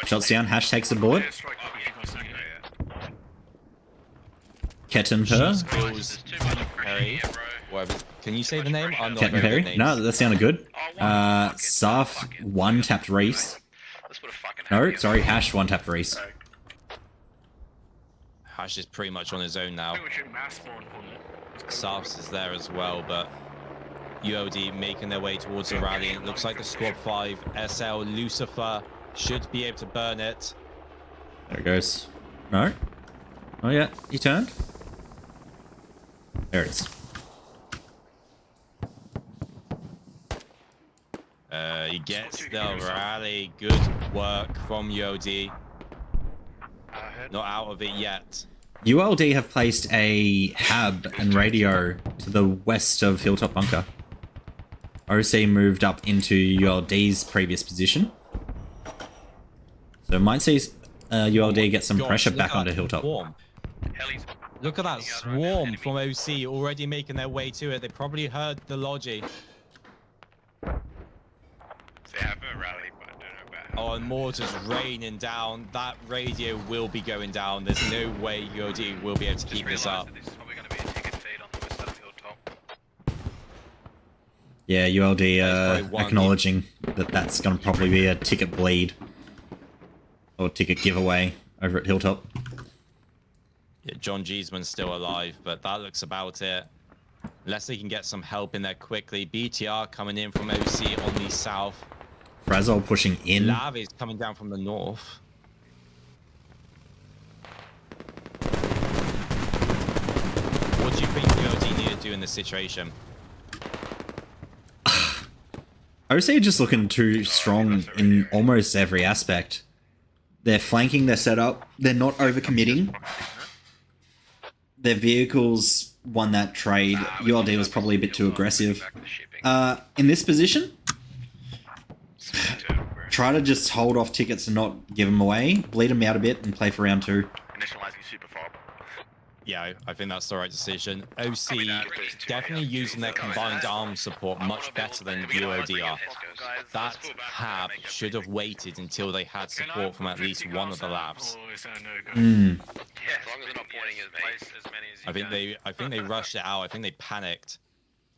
Shots down, Hash takes a bullet. Kettenper. Kills Perry. Whatever. Can you say the name? I'm not Captain very good Perry? at No, names. that sounded good. Saf one tapped Reese. No, sorry, Hash one tapped Reese. Hash is pretty much on his own now. I think we should mass spawn for them. Safs is there as well, but ULD making their way towards the rally. It looks like the Squad 5 SL Lucifer should be able to burn it. There it goes. No? Oh yeah, he turned. There it is. He gets the rally. Good work from ULD. Not out of it yet. ULD have placed a hab and radio to the west of Hilltop Bunker. OC moved up into ULD's previous position. So might see ULD get some Gosh, pressure look back at onto that Hilltop. swarm. Look at that swarm from OC already making their way to it. They probably heard the Logi. They have a rally, but I don't know about how. Oh, and mortars raining down. That radio will be going down. There's no way ULD will be able to keep this up. This is probably going to be a ticket feed on the west side of Hilltop. Yeah, ULD probably one acknowledging that that's going to probably be a ticket bleed. Or ticket giveaway over at Hilltop. Yeah, John Giesman's still alive, but that looks about it. Unless they can get some help in there quickly. BTR coming in from OC on the south. Frazzle pushing in. Lav is coming down from the north. What do you think ULD need to do in this situation? OC are just looking too strong in almost every aspect. They're flanking their setup. They're not overcommitting. Their vehicles won that trade. ULD was probably a bit too aggressive. In this position, try to just hold off tickets and not give them away. Bleed them out a bit and play for round 2. Initializing super fob. Yeah, I think that's the right decision. OC definitely using their combined arms support much better than ULD are. That hab should have waited until they had support from at least one of the labs. Or is that a no-go? Yeah, as long as they're not pointing as many as you I think they rushed it out. I think they panicked.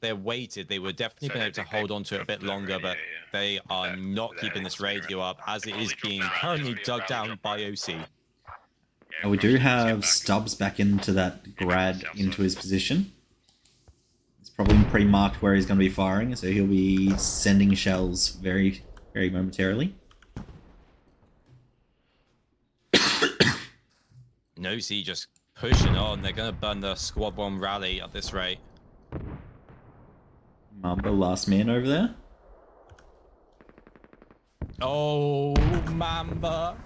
They waited. They would definitely been able to hold on to it a bit longer, but they are not keeping this radio up as it is being currently dug down by OC. We do have Stubbs back into that grad into his position. It's probably pre-marked where he's going to be firing, so he'll be sending shells very, very momentarily. And OC just pushing on. They're going to burn the squad 1 rally at this rate. Mambo last man over there. Oh, Mamba.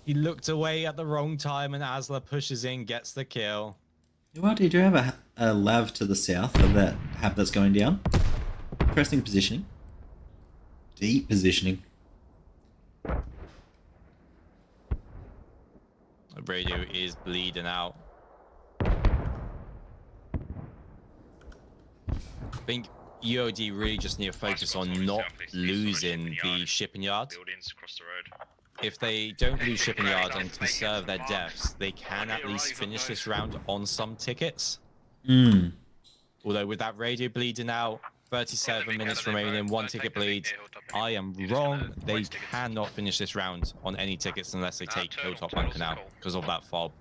He looked away at the wrong time and Asla pushes in, gets the kill. Well, do you have a lav to the south of that hab that's going down? Interesting positioning. Deep positioning. The radio is bleeding out. I think UOD really just need to focus on not losing the shipping yard. buildings across the road. If they don't lose shipping yard and conserve their deaths, they can at least finish this round on some tickets. Mm. Although with that radio bleeding out, 37 minutes remaining, 1 ticket bleed. I am wrong. They cannot finish this round on any tickets unless they take Hilltop Bunker now because of that fob.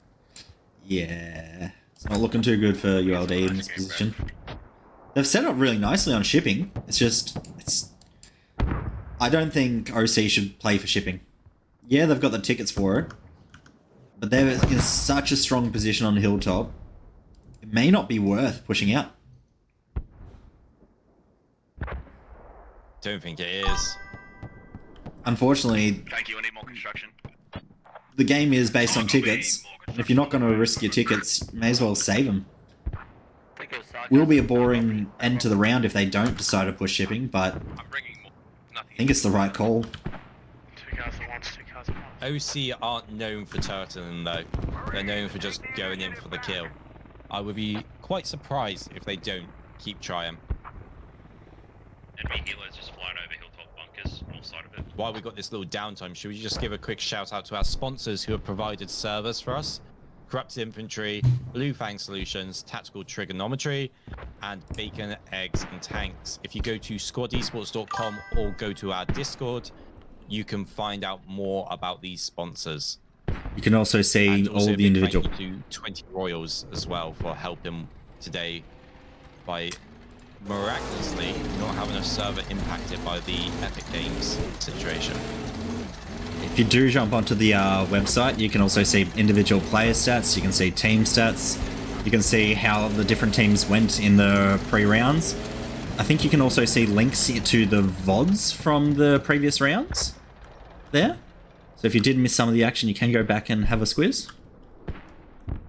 Yeah, it's not looking too good for ULD in this position. They've set up really nicely on shipping. It's. I don't think OC should play for shipping. Yeah, they've got the tickets for it, but they're in such a strong position on Hilltop. It may not be worth pushing out. Don't think it is. Unfortunately, Thank you. I need more construction. the game is based on tickets. And if you're not going to risk your tickets, you may as well save them. Will be a boring end to the round if they don't decide to push shipping, but I'm bringing more. Nothing. I think it's the right call. 2 cars at once, 2 cars at once. OC aren't known for turtling though. They're known for just going in for the kill. I would be quite surprised if they don't keep trying. Enemy healers just flying over Hilltop Bunkers, north side of it. While we got this little downtime, should we just give a quick shout out to our sponsors who have provided service for us? Corrupted Infantry, Blue Fang Solutions, Tactical Trigonometry, and Bacon, Eggs, and Tanks. If you go to squadesports.com or go to our Discord, you can find out more about these sponsors. You can also see And all also a the big individual. thank you to 20 Royals as well for helping today by miraculously not having a server impacted by the Epic Games situation. If you do jump onto the website, you can also see individual player stats, you can see team stats, you can see how the different teams went in the pre-rounds. I think you can also see links to the VODs from the previous rounds there. So if you did miss some of the action, you can go back and have a squiz.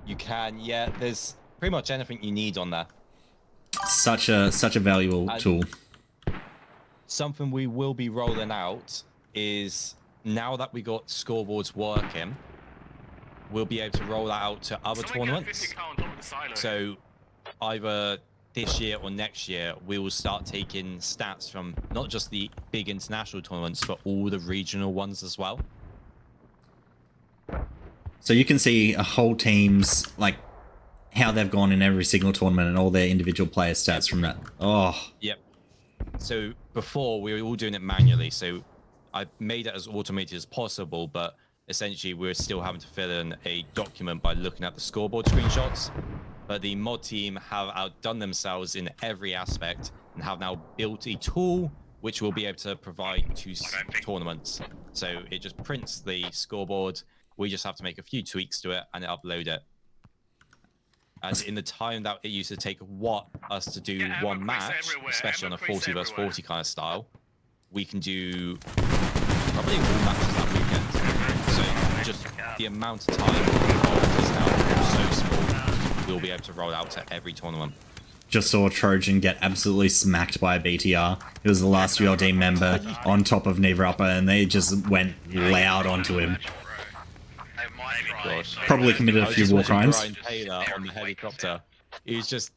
You can, yeah, there's pretty much anything you need on there. Such a valuable tool. Something we will be rolling out is now that we got scoreboards working, we'll be able to roll that out to other tournaments. So either this year or next year, we will start taking stats from not just the big international tournaments, but all the regional ones as well. So you can see a whole team's, like, how they've gone in every single tournament and all their individual player stats from that. Oh. Yep. So before, we were all doing it manually, so I made it as automated as possible, but essentially we're still having to fill in a document by looking at the scoreboard screenshots. But the mod team have outdone themselves in every aspect and have now built a tool which we'll be able to provide to tournaments. So it just prints the scoreboard. We just have to make a few tweaks to it and upload it. And in the time that it used to take us to do one match, especially on a 40 versus 40 kind of style, we can do probably all matches that weekend. So just the amount of time involved is now so small, we'll be able to roll out to every tournament. Just saw Trojan get absolutely smacked by a BTR. He was the last ULD member on top of Neva Upper, and they just went loud onto him. Gosh. Probably committed a few war crimes. Brian Taylor on the helicopter. He was just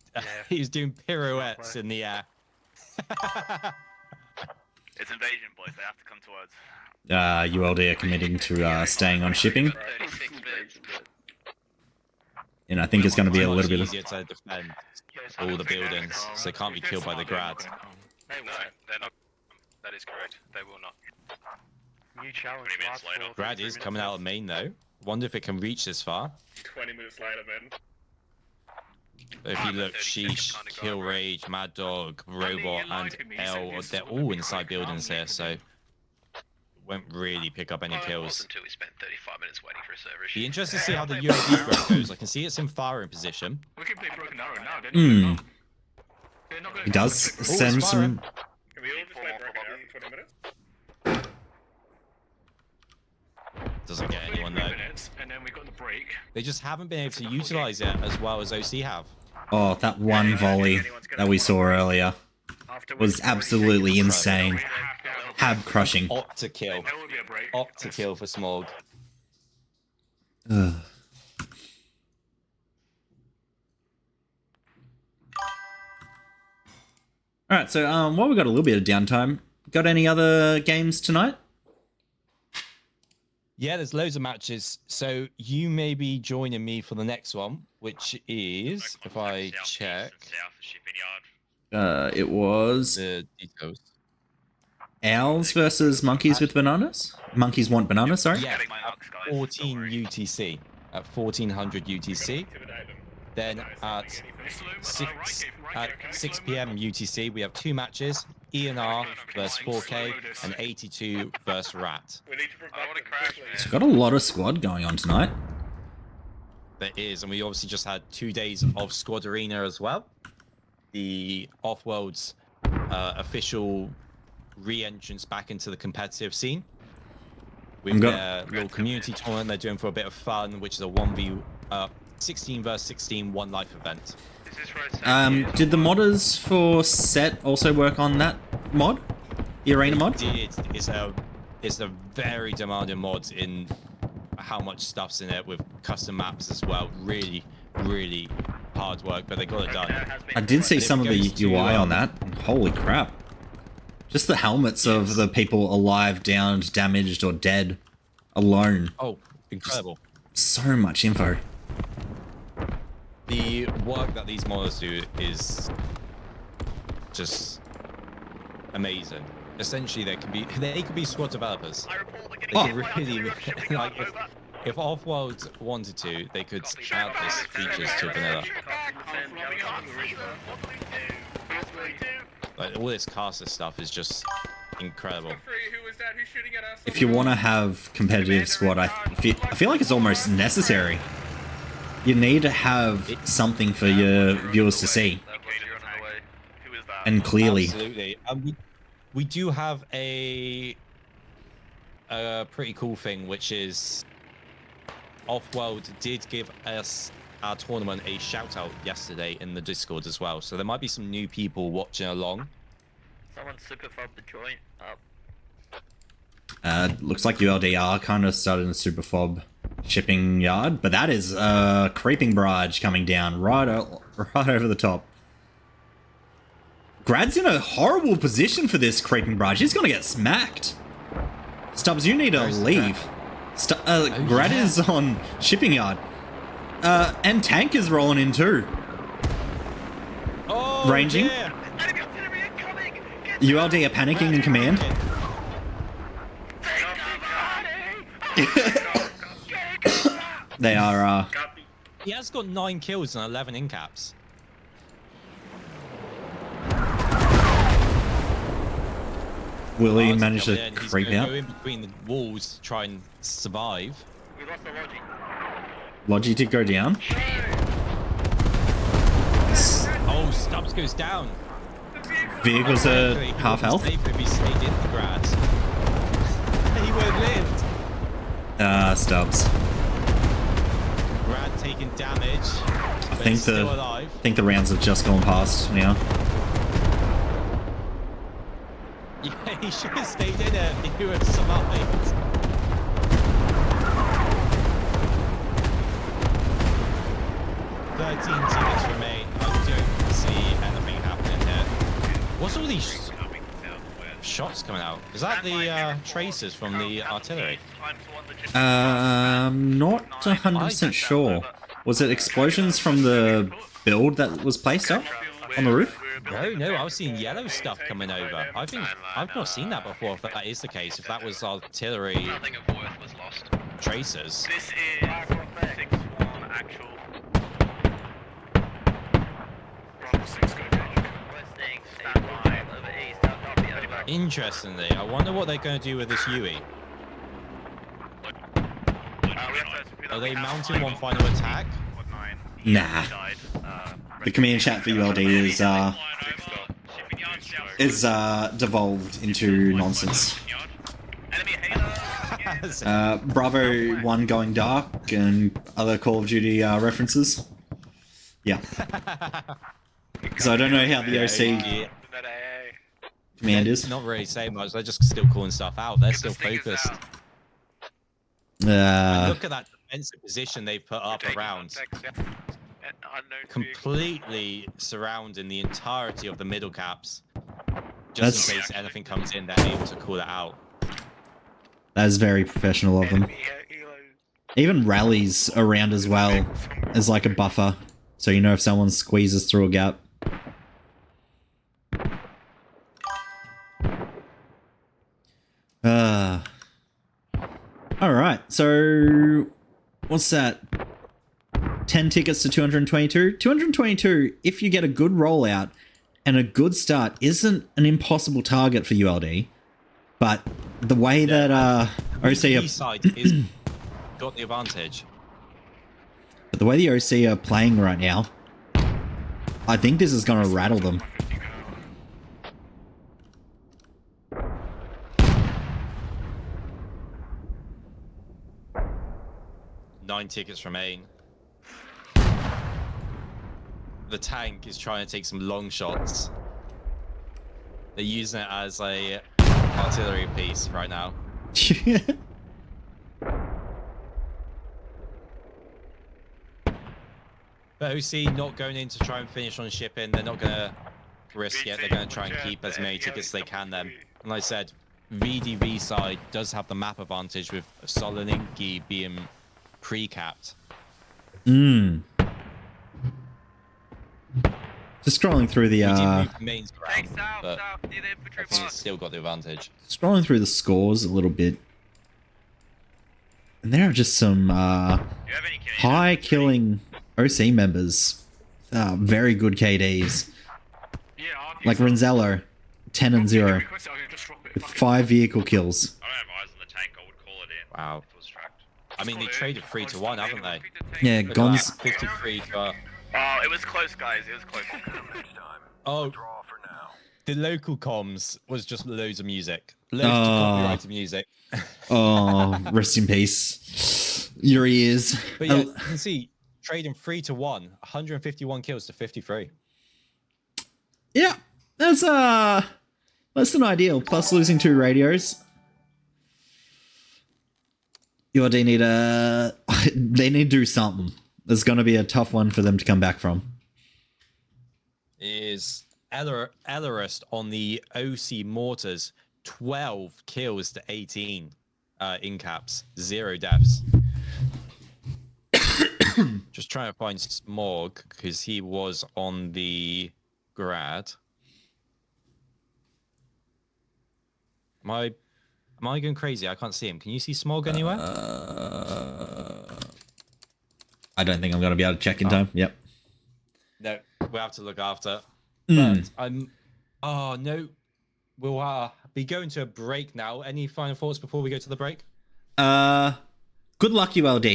he was doing pirouettes in the air. It's invasion, boys. They have to come towards. ULD are committing to staying on shipping. 36 minutes. And I think it's going to be a Much little bit of... easier to defend all the buildings, so they can't be killed by the grad. They won't. They're not. That is correct. They will not. New challenge. 20 minutes last later. Grad is coming out of main though. Wonder if it can reach this far. 20 minutes later, man. If you look, Sheesh, Kill Rage, Mad Dog, Robot, and L, they're all inside buildings here, so won't really pick up any kills. Until we spent 35 minutes waiting for a server Be issue. interested to see how the ULD growth goes. I can see it's in firing position. We can play Broken Arrow now. They're not gonna He does send it's some... Can we all just play Broken Arrow for 20 minutes? Doesn't get anyone though. 3 minutes, and then we got the break. They just haven't been able to utilize it as well as OC have. Oh, that one volley that we saw earlier was absolutely insane. Hab crushing. Opt to kill. There will be a break. Opt to kill for Smog. Ugh. Alright, so while we got a little bit of downtime, got any other games tonight? Yeah, there's loads of matches. So you may be joining me for the next one, which is, if I check, It was The details. owls versus monkeys with bananas. Monkeys want bananas. Sorry. Yeah, Getting my marks, guys. 14 UTC at 1400 UTC. Then at 6 p.m. UTC, we have 2 matches: ENR versus 4K and 82 versus Rat. We need to provide them quickly. It's got a lot of squad going on tonight. There is, and we obviously just had 2 days of Squad Arena as well. The Offworld's official re-entrance back into the competitive scene. With their little community tournament they're doing for a bit of fun, which is a 16 versus 16 one life event. Is this road Did the modders for set also work on that mod? The arena mod? It's a very demanding mod in how much stuff's in it with custom maps as well. Really, really hard work, but they got it done. I did see some of the UI on that. Holy crap. Just the helmets of the people alive, downed, damaged, or dead alone. Oh, incredible. So much info. The work that these modders do is just amazing. Essentially, they could be squad developers. I report we're getting Oh. hit by Really, artillery shipping like yard, over. if Offworld wanted to, they could add this features to vanilla. Like all this caster stuff is just incredible. If you want to have competitive squad, I feel like it's almost necessary. You need to have something for your viewers to see, and clearly. Absolutely. We do have a pretty cool thing, which is Offworld did give us our tournament a shout out yesterday in the Discord as well. So there might be some new people watching along. Someone super fobbed the joint up. Looks like ULD are kind of starting a super fob shipping yard, but that is a creeping barrage coming down right over the top. Grad's in a horrible position for this creeping barrage. He's gonna get smacked. Stubbs, you need to leave. Grad is on shipping yard. And Tank is rolling in too. Oh, Ranging. yeah. Enemy artillery incoming! ULD are panicking in command. They are, He has got 9 kills and 11 in caps. will he Mars manage coming to in. He's creep gonna out? go in between the walls to try and survive. We lost the logic. Logi did go down. Oh, Stubbs goes down. Vehicles are Actually, he half wouldn't health. save if he stayed in the grad. He would have lived. Stubbs. Grad taking damage. I Alive. think the rounds have just gone past now. Yeah, he should have stayed in it. He would have survived. Teams remain. I don't see anything happening here. What's all these shots coming out? Is that the tracers from the artillery? Not 100% sure. Was it explosions from the build that was placed up on the roof? No, I was seeing yellow stuff coming over. I think I've not seen that before. If that is the case, if that was artillery Nothing of worth was lost. tracers. This is 6-1 actual. Bravo 6 go dark. Westing, stand by, over east, that can't be over. Interestingly, I wonder what they're going to do with this UE. Are they mounting one final attack? Nah. The command chat for ULD is devolved into nonsense. Bravo 1 going dark and other Call of Duty references. Yeah. So I don't know how the OC command is. Not really saying much. They're just still calling stuff out. They're still focused. Look at that defensive position they've put up around. Completely surrounding the entirety of the middle caps. Just in case anything comes in, they're able to call it out. That is very professional of them. Even rallies around as well as like a buffer, so you know if someone squeezes through a gap. So what's that? 10 tickets to 222. 222, if you get a good rollout and a good start, isn't an impossible target for ULD. But the way that OC side is got the advantage. but the way the OC are playing right now, I think this is going to rattle them. Nine tickets remain. The tank is trying to take some long shots. They're using it as a artillery piece right now. But OC not going in to try and finish on shipping. They're not going to risk it. They're going to try and keep as many tickets as they can then. And like I said, VDV side does have the map advantage with Soloninki being pre-capped. Just scrolling through the main ground, but I think it's still got the advantage. Scrolling through the scores a little bit. And there are just some high killing OC members. Very good KDs. Like Renzello, 10 and 0. With 5 vehicle kills. I don't have eyes on the tank. I would call it in. Wow. If it was tracked. I mean, they traded 3-1, haven't they? Yeah, Gon's 53 to... Oh, it was close, guys. It was close. Oh, the local comms was just loads of music. Loads of copyrighted music. Oh, rest in peace. Your ears. But yeah, you can see, trading 3-1, 151 kills to 53. Yeah, that's less than ideal. Plus losing 2 radios. ULD need they need to do something. There's going to be a tough one for them to come back from. Is Ellerist on the OC mortars, 12 kills to 18 in caps, 0 deaths. Just trying to find Smog because he was on the grad. Am I going crazy? I can't see him. Can you see Smog anywhere? I don't think I'm going to be able to check in time. Yep. No, we'll have to look after. But oh no, we'll be going to a break now. Any final thoughts before we go to the break? Good luck, ULD.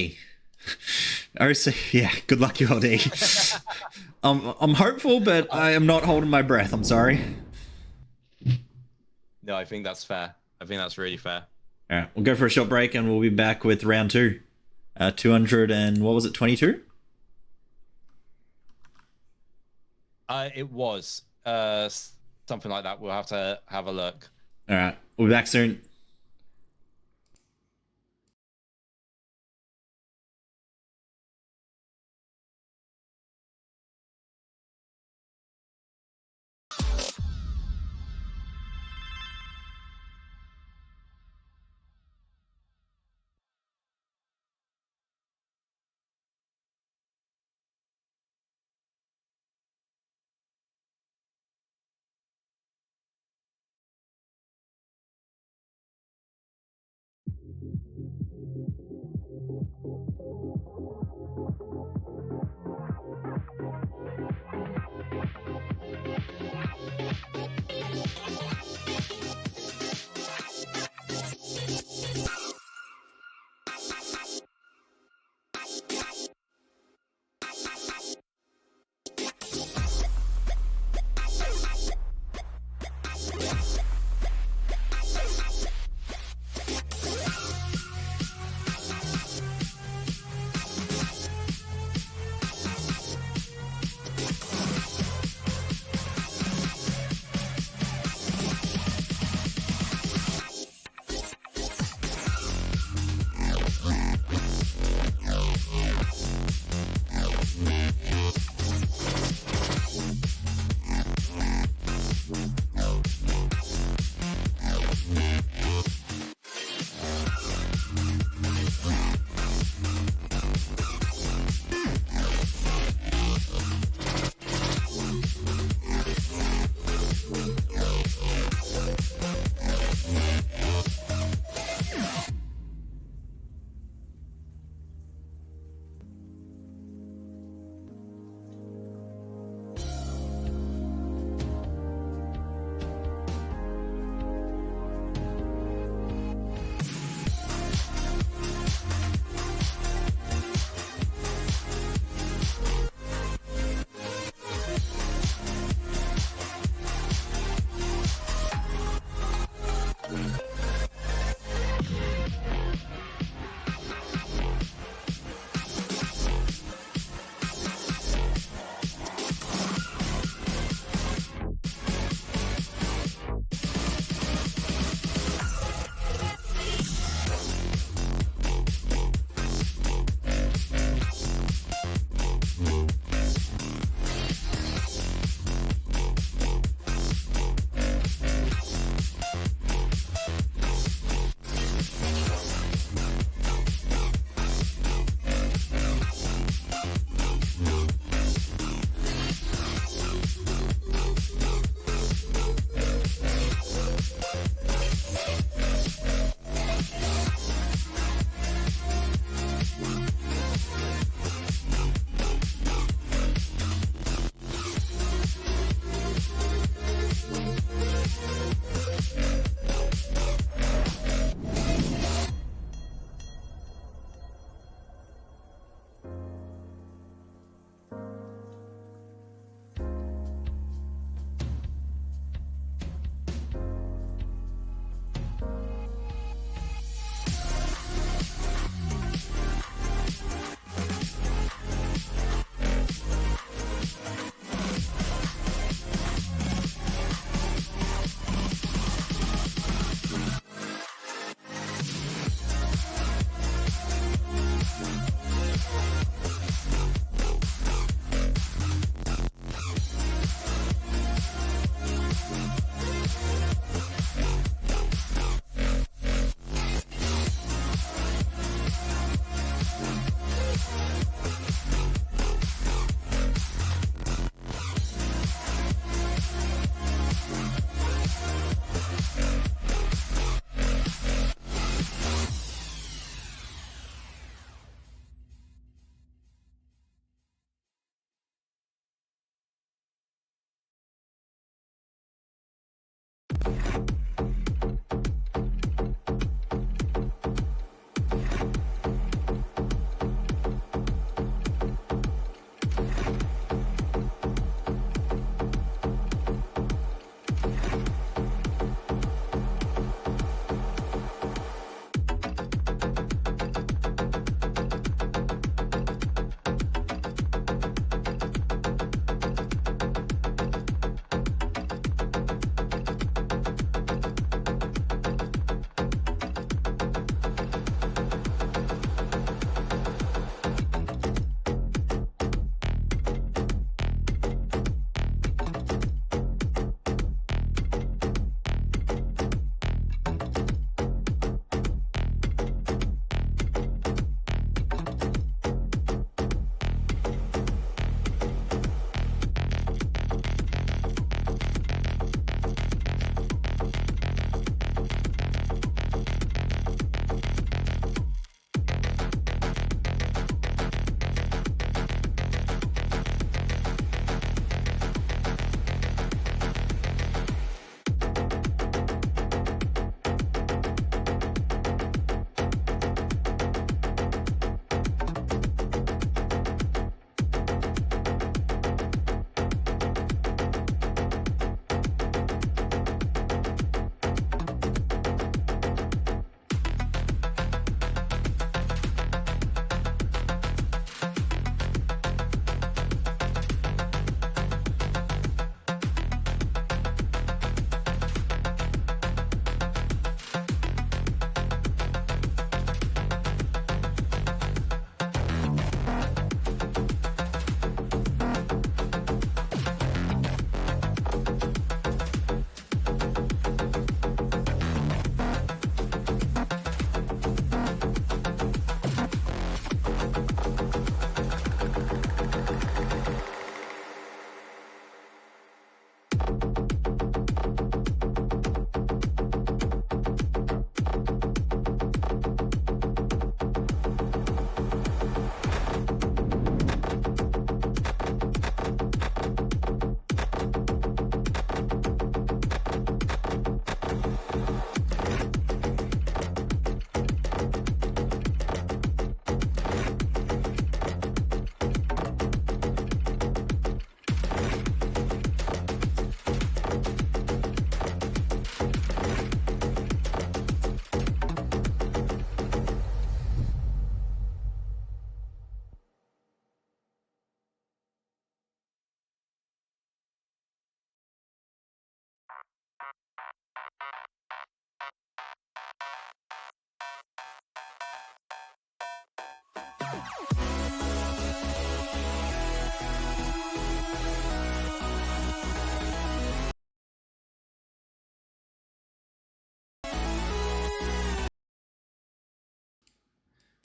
Yeah, good luck, ULD. I'm hopeful, but I am not holding my breath. I'm sorry. No, I think that's fair. I think that's really fair. All right, we'll go for a short break and we'll be back with round 2. 200 and what was it, 22? It was something like that. We'll have to have a look. All right, we'll be back soon.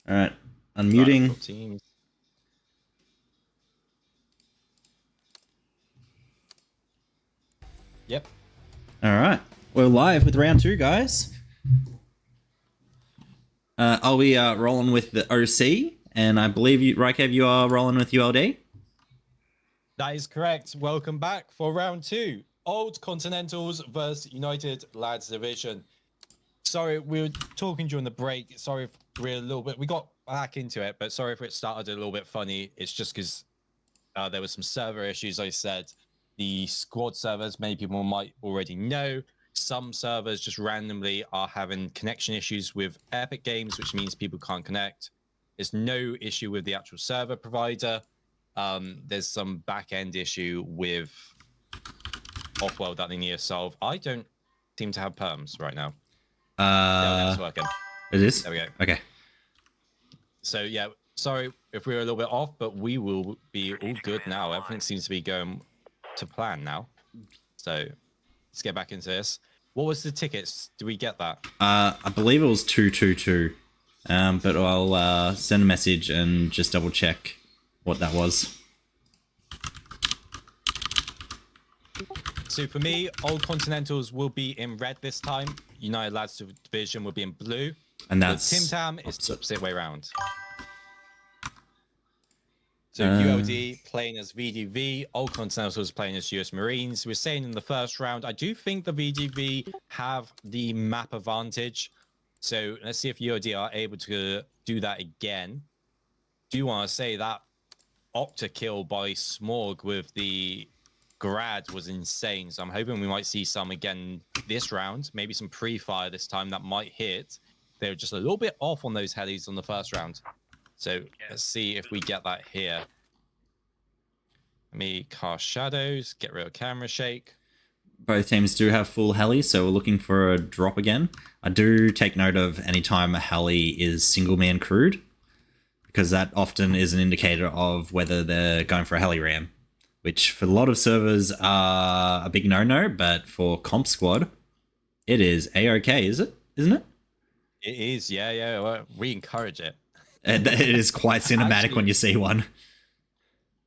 All right, unmuting. Teams. Yep. All right, we're live with round 2, guys. Are we rolling with the OC? And I believe you, Rykev, you are rolling with ULD. That is correct. Welcome back for round 2. Old Continentals versus United Lads Division. Sorry, we were talking during the break. Sorry if we're a little bit... We got back into it, but sorry if it started a little bit funny. It's just because there were some server issues, I said. The squad servers, many people might already know. Some servers just randomly are having connection issues with Epic Games, which means people can't connect. There's no issue with the actual server provider. There's some back-end issue with Offworld that they need to solve. I don't seem to have perms right now. No, it's working. It is? There we go. Okay. So, yeah, sorry if we were a little bit off, but we will be all good now. Everything seems to be going to plan now. So, let's get back into this. What was the tickets? Do we get that? I believe it was 222. But I'll send a message and just double check what that was. So for me, Old Continentals will be in red this time. United Lads Division will be in blue. And that's... TimTam is the opposite way around. So ULD playing as VDV, Old Continentals playing as US Marines. We're saying in the first round, I do think the VDV have the map advantage. So let's see if ULD are able to do that again. Do want to say that Octa kill by Smorg with the Grad was insane. So I'm hoping we might see some again this round. Maybe some pre-fire this time that might hit. They were just a little bit off on those helis on the first round. So let's see if we get that here. Let me cast shadows, get rid of camera shake. Both teams do have full heli, so we're looking for a drop again. I do take note of any time a heli is single-man crewed, because that often is an indicator of whether they're going for a heli ram, which for a lot of servers are a big no-no, but for comp squad, it is a-okay, isn't it? It is, yeah. Well, we encourage it. And it is quite cinematic actually, when you see one.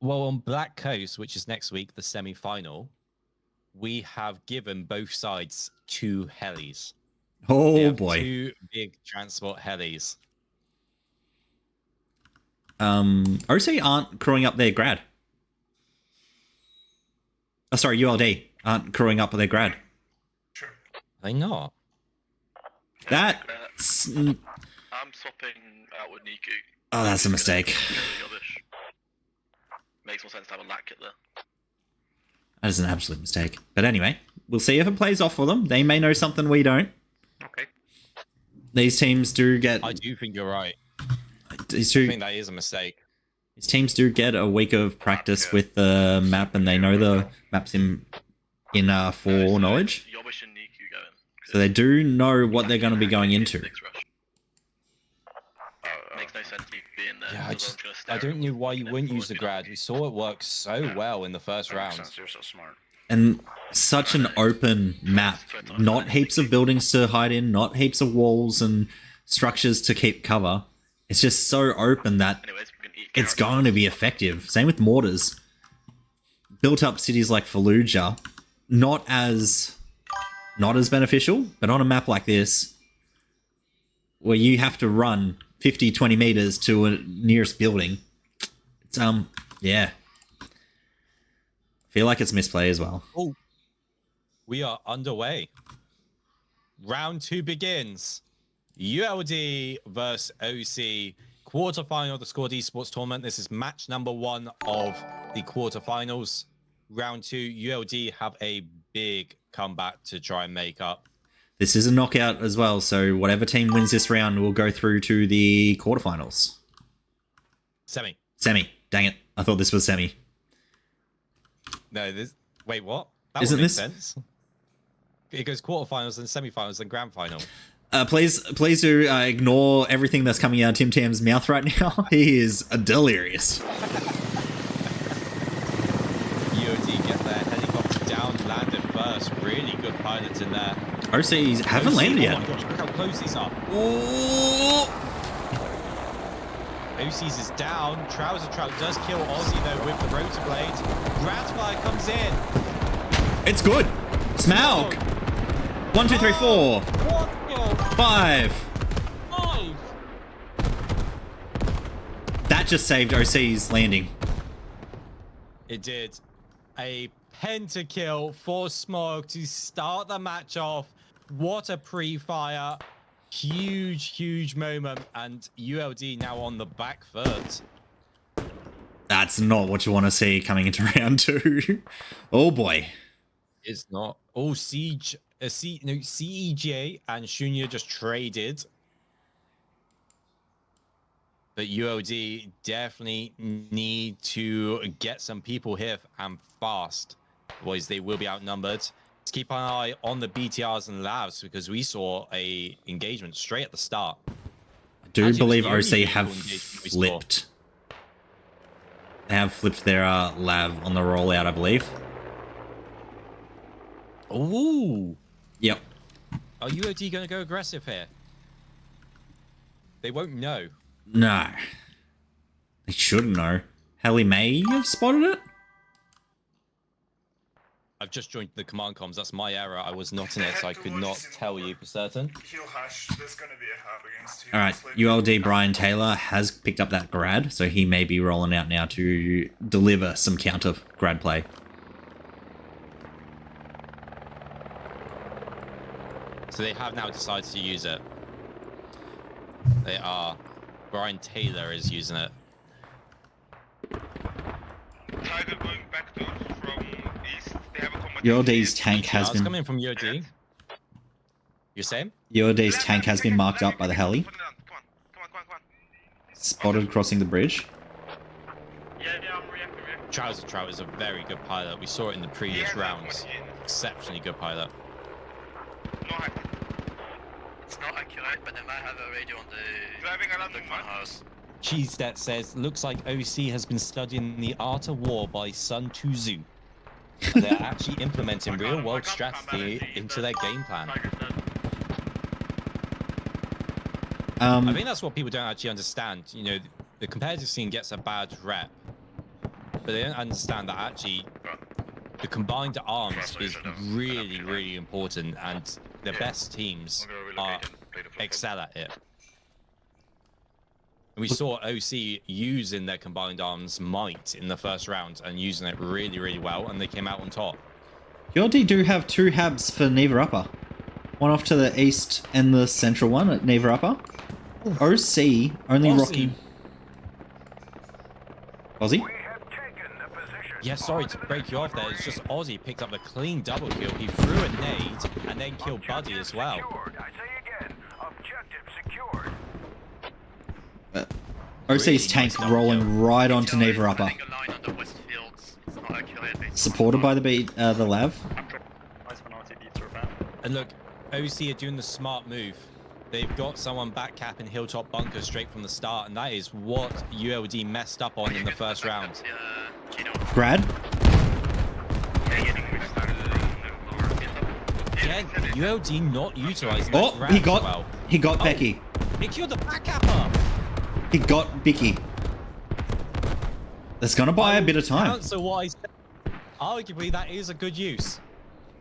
Well, on Black Coast, which is next week, the semi-final, we have given both sides 2 helis. Oh boy. 2 big transport helis. OC aren't crewing up their grad. Oh, sorry, ULD aren't crewing up their grad. Sure. Are they not? That's... I'm swapping out with Niku. Oh, that's a mistake. Makes more sense to have a lat kit there. That is an absolute mistake. But anyway, we'll see if it plays off for them. They may know something we don't. Okay. These teams do get... I do think you're right. I think that is a mistake. These teams do get a week of practice with the map, and they know the maps in foreknowledge. You're wishing Niku going. So they do know what they're going to be going into. Makes no sense you being there. Yeah, I don't know why you wouldn't use the grad. We saw it work so well in the first round. You're so smart. And such an open map. Not heaps of buildings to hide in, not heaps of walls and structures to keep cover. It's just so open that it's going to be effective. Same with mortars. Built up cities like Fallujah, not as beneficial, but on a map like this, where you have to run 50, 20 meters to a nearest building. It's, yeah. Feel like it's misplay as well. Oh, we are underway. Round 2 begins. ULD versus OC. Quarterfinal of the Squad Esports tournament. This is match number 1 of the quarterfinals. Round 2, ULD have a big comeback to try and make up. This is a knockout as well, so whatever team wins this round will go through to the quarterfinals. Semi. Dang it. I thought this was semi. No, this... Wait, what? That Isn't would make this... sense. it goes quarterfinals and semi-finals and grand final. Please do ignore everything that's coming out of TimTam's mouth right now. He is delirious. ULD get their helicopter down, landed first. Really good pilots in there. OCs haven't landed yet. Oh my gosh, look how close these are. Ooh. OCs is down. Trouser Trout does kill Aussie though with the rotor blade. Grandfire comes in. It's good. Smaug. 1, 2, 3, 4. 5. That just saved OC's landing. It did. A pentakill for Smoke to start the match off. What a pre-fire. Huge moment. And ULD now on the back foot. That's not what you want to see coming into round 2. Oh boy. It's not. Oh, CEJ and Shunya just traded. But ULD definitely need to get some people here and fast. Boys, they will be outnumbered. Let's keep an eye on the BTRs and labs because we saw a engagement straight at the start. I do believe OC have flipped. They have flipped their lab on the rollout, I believe. Ooh. Yep. Are ULD going to go aggressive here? They won't know. No. They shouldn't know. Heli may have spotted it? I've just joined the command comms. That's my error. I was not in it, so I could not tell you for certain. Alright, ULD Brian Taylor has picked up that grad, so he may be rolling out now to deliver some counter grad play. So they have now decided to use it. They are. Brian Taylor is using it. Tiger going back to from east. They have a combat. ULD's tank has been... coming from ULD. You're saying? ULD's tank has been marked up by the heli. Come on. Spotted crossing the bridge. Yeah, I'm reacting. Trouser Trout is a very good pilot. We saw it in the previous rounds. Exceptionally good pilot. No hack. It's not accurate, but they might have a radio on the Driving around the command mud. house. Cheesedet says, looks like OC has been studying the art of war by Sun Tzu. They're actually implementing real-world strategy into their game plan. I think that's what people don't actually understand. You know, the competitive scene gets a bad rep, but they don't understand that actually the combined arms is really important, and the best teams excel at it. And we saw OC using their combined arms might in the first round and using it really well, and they came out on top. ULD do have 2 habs for Neva Upper. One off to the east and the central one at Neva Upper. OC only rocking... Aussie? Yeah, sorry to break you off there. It's just Aussie picked up a clean double kill. He threw a nade and then killed Buddy as well. OC's tank rolling right onto Neva Upper. Supported by the Lav. And look, OC are doing the smart move. They've got someone backcapping Hilltop Bunker straight from the start, and that is what ULD messed up on in the first round. Grad? Again, ULD not utilizing Oh, that he grab got well. he got Becky. He killed the backcapper. He got Bicky. That's gonna buy a bit of time. So what I said, arguably that is a good use.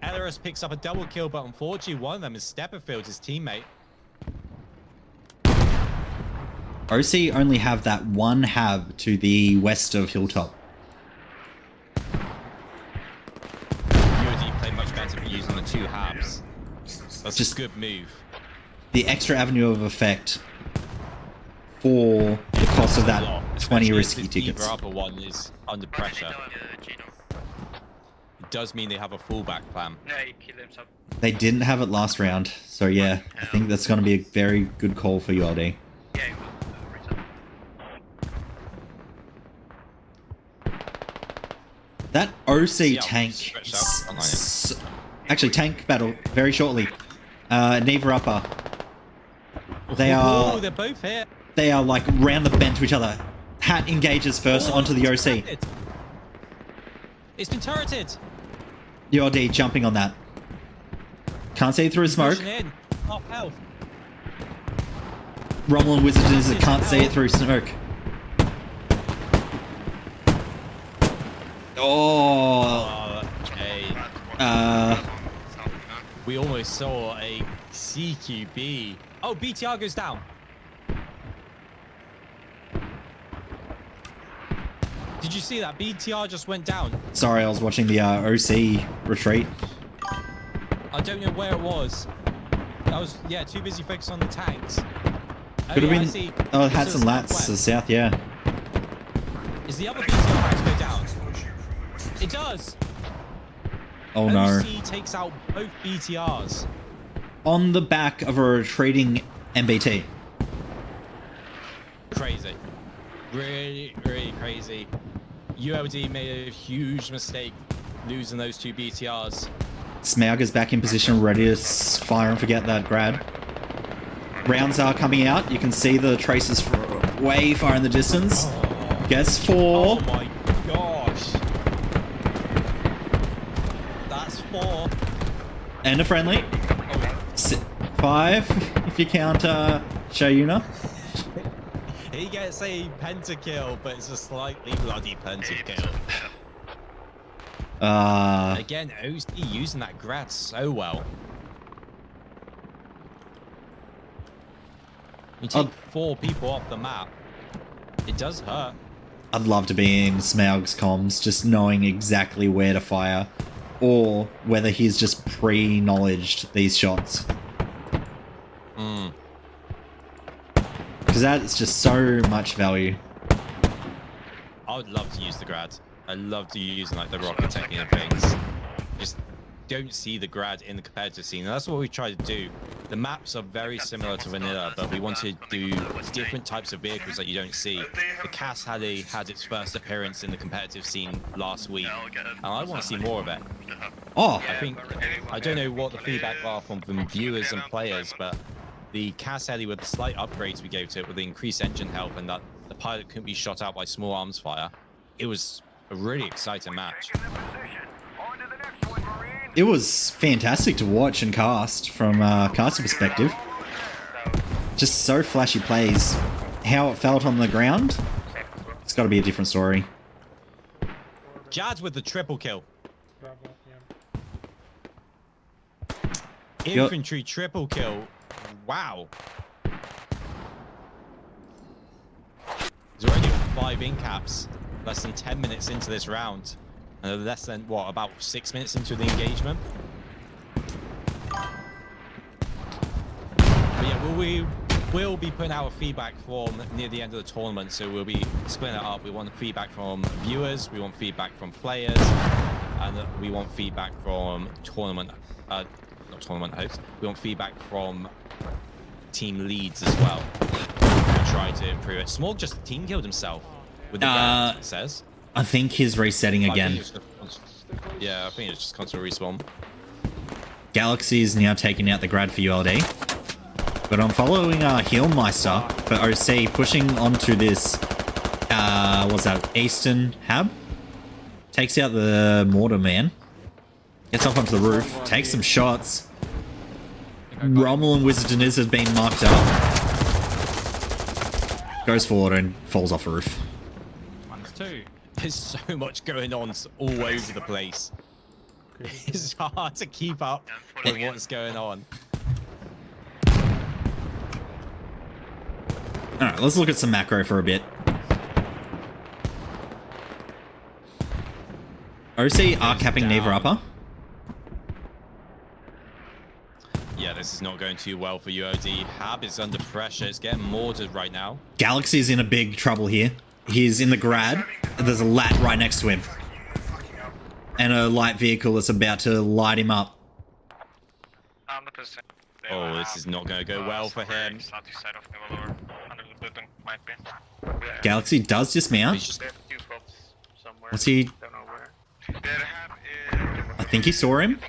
Elleris picks up a double kill, but unfortunately one of them is Stepperfield, his teammate. OC only have that one hab to the west of Hilltop. ULD played much better for using the 2 habs. That's just a good move. The extra avenue of effect for the cost of that 20 risky tickets. The upper one is under pressure. It does mean they have a fallback plan. Yeah, he killed himself. They didn't have it last round, so yeah, I think that's going to be a very good call for ULD. Yeah, he was return. That OC Yeah, tank stretched is out. Actually, tank battle very shortly. Neva upper. They are. They're both here. They are like round the bend to each other. Hat engages first onto the OC. It's been turreted. ULD jumping on that. Can't see through smoke. Pushing in. Half health. Romulan Wizard can't see it through smoke. Oh. Okay. We almost saw a CQB. Oh, BTR goes down. Did you see that? BTR just went down. Sorry, I was watching the OC retreat. I don't know where it was. I was, yeah, too busy focused on the tanks. Could have yeah, been. Oh, it had some lats to the south, yeah. Is the other BTR about to go down? It does. Oh no. OC takes out both BTRs. On the back of a retreating MBT. Crazy. Really, really crazy. ULD made a huge mistake losing those two BTRs. Smaug is back in position, ready to fire and forget that grad. Rounds are coming out. You can see the traces way far in the distance. Gets 4. Oh my gosh. That's 4. And a friendly. 5, if you count Shayuna. He gets a pentakill, but it's a slightly bloody pentakill. Again, OC using that grad so well. You take 4 people off the map, it does hurt. I'd love to be in Smaug's comms, just knowing exactly where to fire, or whether he's just pre-knowledged these shots. Because that is just so much value. I would love to use the grad. I love to use like the rocket technique and things. Just don't see the grad in the competitive scene. And that's what we try to do. The maps are very similar to vanilla, but we want to do different types of vehicles that you don't see. The Cass Halley had its first appearance in the competitive scene last week, and I want to see more of it. Oh, I don't know what the feedback are from viewers and players, but the Cass Halley with the slight upgrades we gave to it with the increased engine health and that the pilot couldn't be shot out by small arms fire, it was a really exciting match. it was fantastic to watch and cast from a caster perspective. Just so flashy plays. How it felt on the ground, it's got to be a different story. Jad's with the triple kill. Yep. Infantry triple kill. Wow. He's already on 5 in-caps. Less than 10 minutes into this round. And less than, what, about 6 minutes into the engagement? But yeah, we will be putting out a feedback form near the end of the tournament, so we'll be splitting it up. We want feedback from viewers, we want feedback from players, and we want feedback from tournament, not tournament hosts. We want feedback from team leads as well. We'll try to improve it. Smog just team killed himself with the gun, it says. I think he's resetting again. Yeah, I think it's just constant respawn. Galaxy is now taking out the grad for ULD. But I'm following Heelmeister for OC, pushing onto this, what's that, Eastern Hab? Takes out the mortar man. Gets up onto the roof, takes some shots. Romulan Wizard Deniz has been marked up. Goes forward and falls off a roof. 1-2. There's so much going on all over the place. It's hard to keep up with what's going on. Alright, let's look at some macro for a bit. OC are capping Neva upper. Yeah, this is not going too well for ULD. Hab is under pressure. It's getting mortared right now. Galaxy's in a big trouble here. He's in the grad, and there's a lat right next to him. And a light vehicle that's about to light him up. Oh, this is not going to go well for him. Galaxy does dismount. What's he? I think he saw him.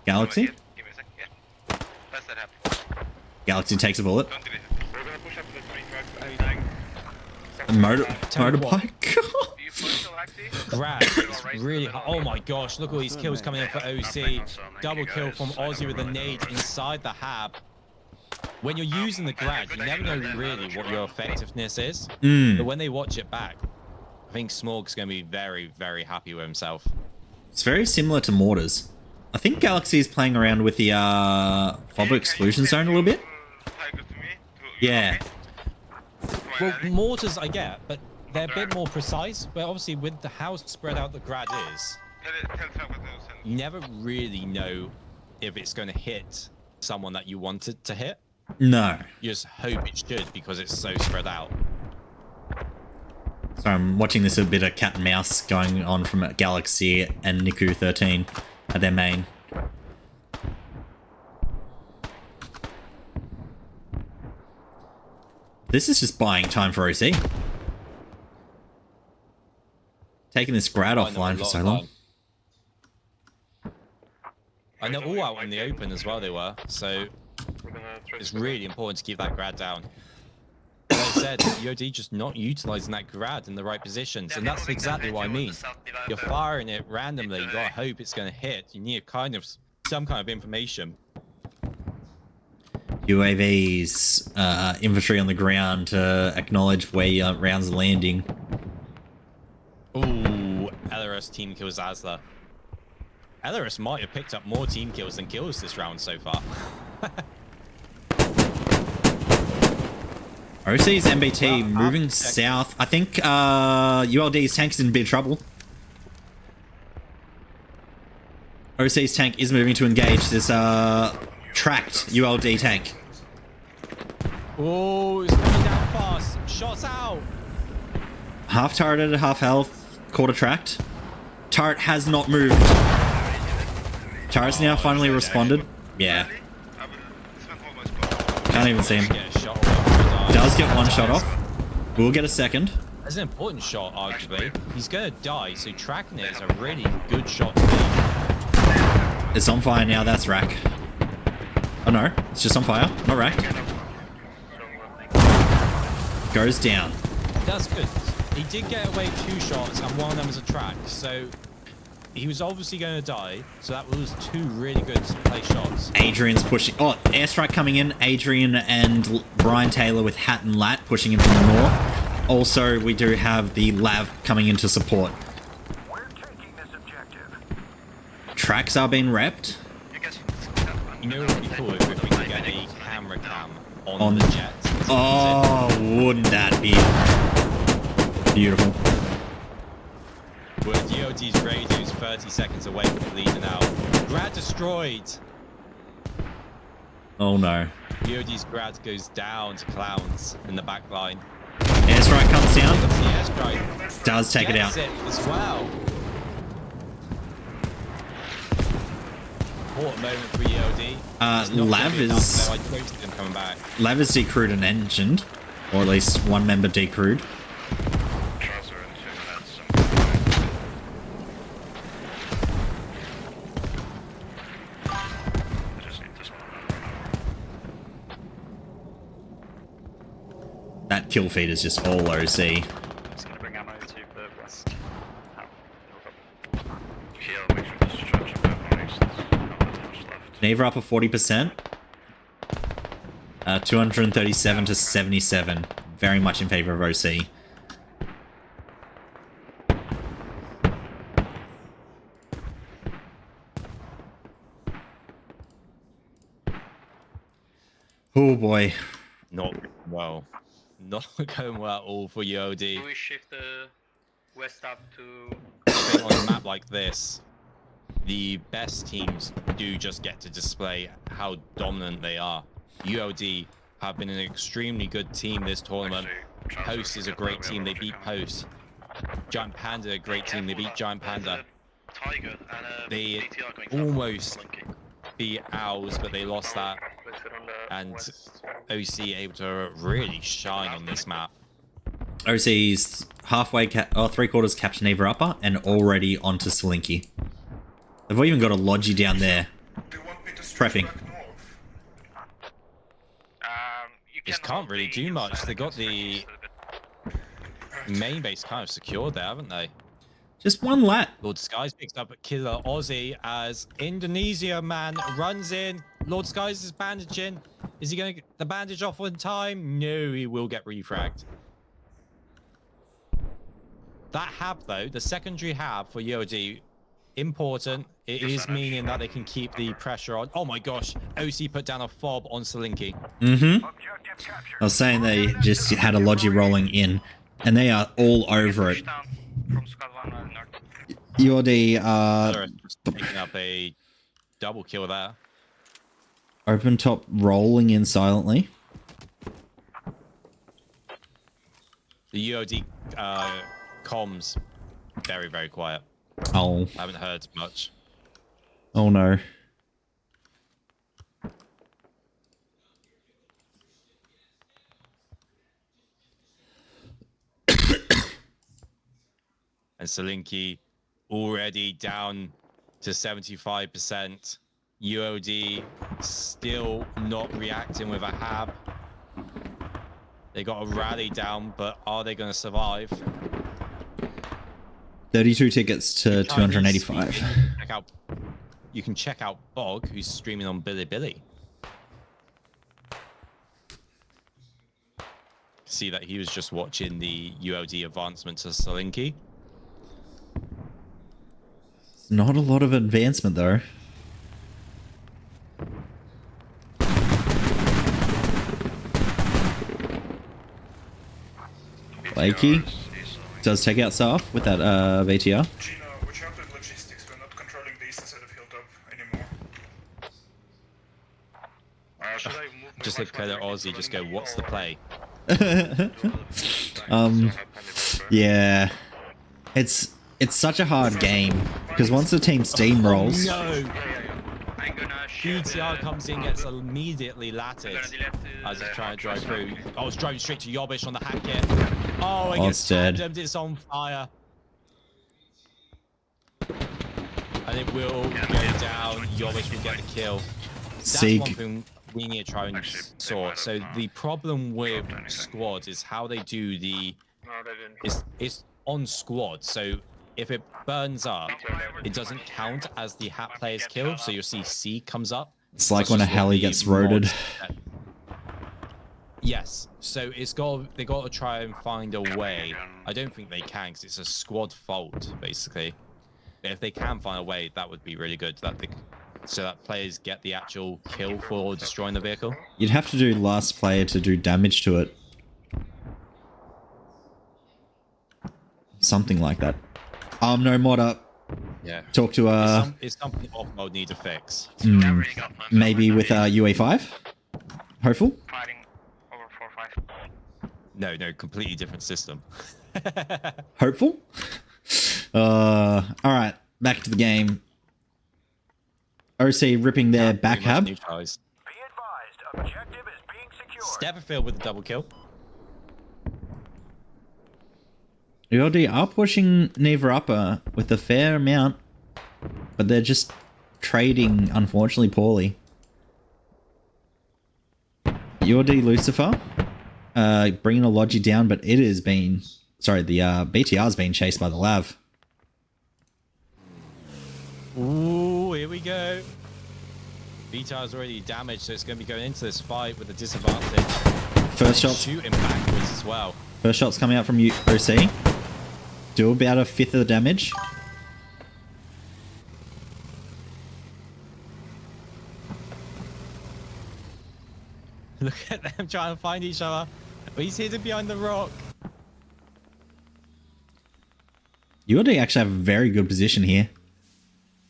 Galaxy. Give me a second. Yeah. That's that happen. Galaxy takes a bullet. Don't do it. We're gonna push up to the 3 trucks. Tell you what. Motorbike. Do you push till actually? Grad is really. Oh my gosh! Look at all these kills coming in for OC. Double kill from Aussie with a nade inside the hab. When you're using the grad, you never know really what your effectiveness is. But when they watch it back, I think Smorg's going to be very, very happy with himself. It's very similar to Mortars. I think Galaxy is playing around with the fob exclusion zone a little bit. Yeah. Well, Mortars I get, but they're a bit more precise. But obviously, with the how spread out the grad is, you never really know if it's going to hit someone that you want it to hit. No. You just hope it should because it's so spread out. So I'm watching this a bit of cat and mouse going on from Galaxy and Niku 13 at their main. This is just buying time for OC. Taking this grad offline for so long. And they're all out in the open as well, they were. So it's really important to keep that grad down. Like I said, ULD just not utilizing that grad in the right positions. And that's exactly what I mean. You're firing it randomly. You gotta hope it's gonna hit. You need some kind of information. UAVs, infantry on the ground to acknowledge where your rounds are landing. Ooh, LRS team kills Asla. LRS might have picked up more team kills than kills this round so far. OC's MBT moving south. I think ULD's tank's in big trouble. OC's tank is moving to engage this tracked ULD tank. Oh, it's coming down fast. Shots out. Half turreted, half health, quarter tracked. Turret has not moved. Turret's now finally responded. Yeah. Can't even see him. Does get one shot off. We'll get a second. That's an important shot, arguably. He's gonna die, so tracking it is a really good shot to make. It's on fire now, that's rack. Oh no, it's just on fire, not racked. Goes down. That's good. He did get away 2 shots, and one of them was a track, so he was obviously going to die, so that was 2 really good play shots. Adrian's pushing. Oh, airstrike coming in. Adrian and Brian Taylor with Hat and Lat pushing in from the north. Also, we do have the Lav coming in to support. Tracks are being repped. You know what would be cool if we could get a camera cam on the jet? Oh, wouldn't that be beautiful? With ULD's radios 30 seconds away from leading out. Grad destroyed! Oh no. ULD's grad goes down to clowns in the back line. Airstrike comes down. The airstrike Does take it out. It as well. What a moment for ULD. Lav is... I posted him coming back. Lav is decrewed and engined. Or at least one member decrewed. That kill feed is just all OC. I'm just gonna bring ammo to the west. Neva up a 40%. 237 to 77. Very much in favor of OC. Oh boy. Not well. Not going well at all for ULD. Do we shift the west up to... On a map like this, the best teams do just get to display how dominant they are. ULD have been an extremely good team this tournament. Post is a great team, they beat Post. Giant Panda, a great team, they beat Giant Panda. They almost beat Owls, but they lost that. And OC able to really shine on this map. OC's halfway, three-quarters capture Neva upper and already onto Slinky. They've even got a Logi down there. Do you want me to stretch Prepping. back north? You Just can can't really do much. They got the main base kind of secured there, haven't they? Just one lat. Lord Skies picks up Killer Aussie as Indonesia man runs in. Lord Skies is bandaging. Is he going to get the bandage off in time? No, he will get refragged. That hab, though, the secondary hab for ULD, important. It is meaning that they can keep the pressure on. Oh my gosh, OC put down a fob on Salinki. Mm-hmm. I was saying they just had a Logi rolling in, and they are all over it. From squad 1 north. ULD Just picking up a double kill there. open top rolling in silently. The ULD comms, very, very quiet. Oh. I haven't heard much. Oh no. And Salinki already down to 75%. ULD still not reacting with a hab. They got a rally down, but are they going to survive? 32 tickets to 285. You can check out Bog, who's streaming on Bilibili. See that he was just watching the ULD advancement to Salinki. Not a lot of advancement though. Lakey does take out Saf with that VTR. Gino, watch out with logistics. We're not controlling the eastern side of Hilltop anymore. Should I move my Just like Killer Aussie, just go, what's the play? Yeah. It's such a hard game because once the team steamrolls, No! I'm gonna shoot BTR comes in, gets immediately latted as he's trying to drive through. Oh, it's driving straight to Yobbish on the hack kit. Oh, it gets it's dead. tandemed, it's on fire. And it will go down. Yobbish will get the kill. That's one Sieg. thing we need to try and sort. So the problem with squad is how they do the... No, they didn't. It's on squad, so if it burns up, it doesn't count as the hat player's kill, so you'll see C comes up. it's like That's when a just what heli the gets roaded. mods- Yes, so they got to try and find a way. I don't think they can because it's a squad fault basically. But if they can find a way, that would be really good. So that players get the actual kill for destroying the vehicle. You'd have to do last player to do damage to it. Something like that. No mod up. Yeah. Talk to It's something off mode need to fix. maybe with UA5. Hopeful. Fighting over 4-5. No, completely different system. Hopeful. All right, back to the game. OC ripping their back Pretty much hub. neutralized. Stepperfield with the double kill. ULD are pushing Neva upper with a fair amount, but they're just trading, unfortunately, poorly. ULD Lucifer bringing a Logi down, but it is being... Sorry, the BTR's being chased by the Lav. Ooh, here we go. BTR's already damaged, so it's going to be going into this fight with a disadvantage. First shot. Shooting backwards as well. First shot's coming out from OC. Do about a fifth of the damage. Look at them trying to find each other. But he's hidden behind the rock. ULD actually have a very good position here.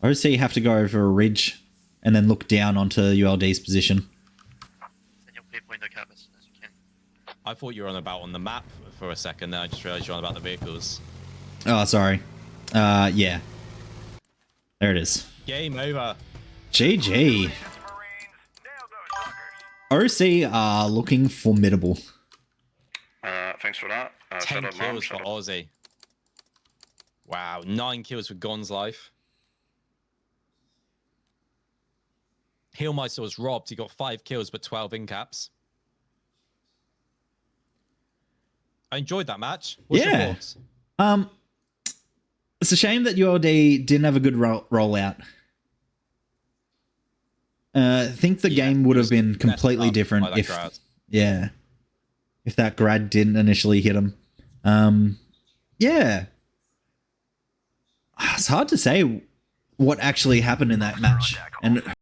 OC have to go over a ridge and then look down onto ULD's position. Send your people in the cab as soon as you can. I thought you were on the map for a second, then I just realized you're on about the vehicles. Oh, sorry. Yeah. There it is. Game over. GG. OC are looking formidable. Thanks for that. 10 kills for Aussie. Wow, 9 kills for Gon's life. Heelmeister was robbed. He got 5 kills but 12 in caps. I enjoyed that match. What's your thoughts? It's a shame that ULD didn't have a good rollout. I think the game would have been completely different if if that grad didn't initially hit him. Yeah. It's hard to say what actually happened in that match. And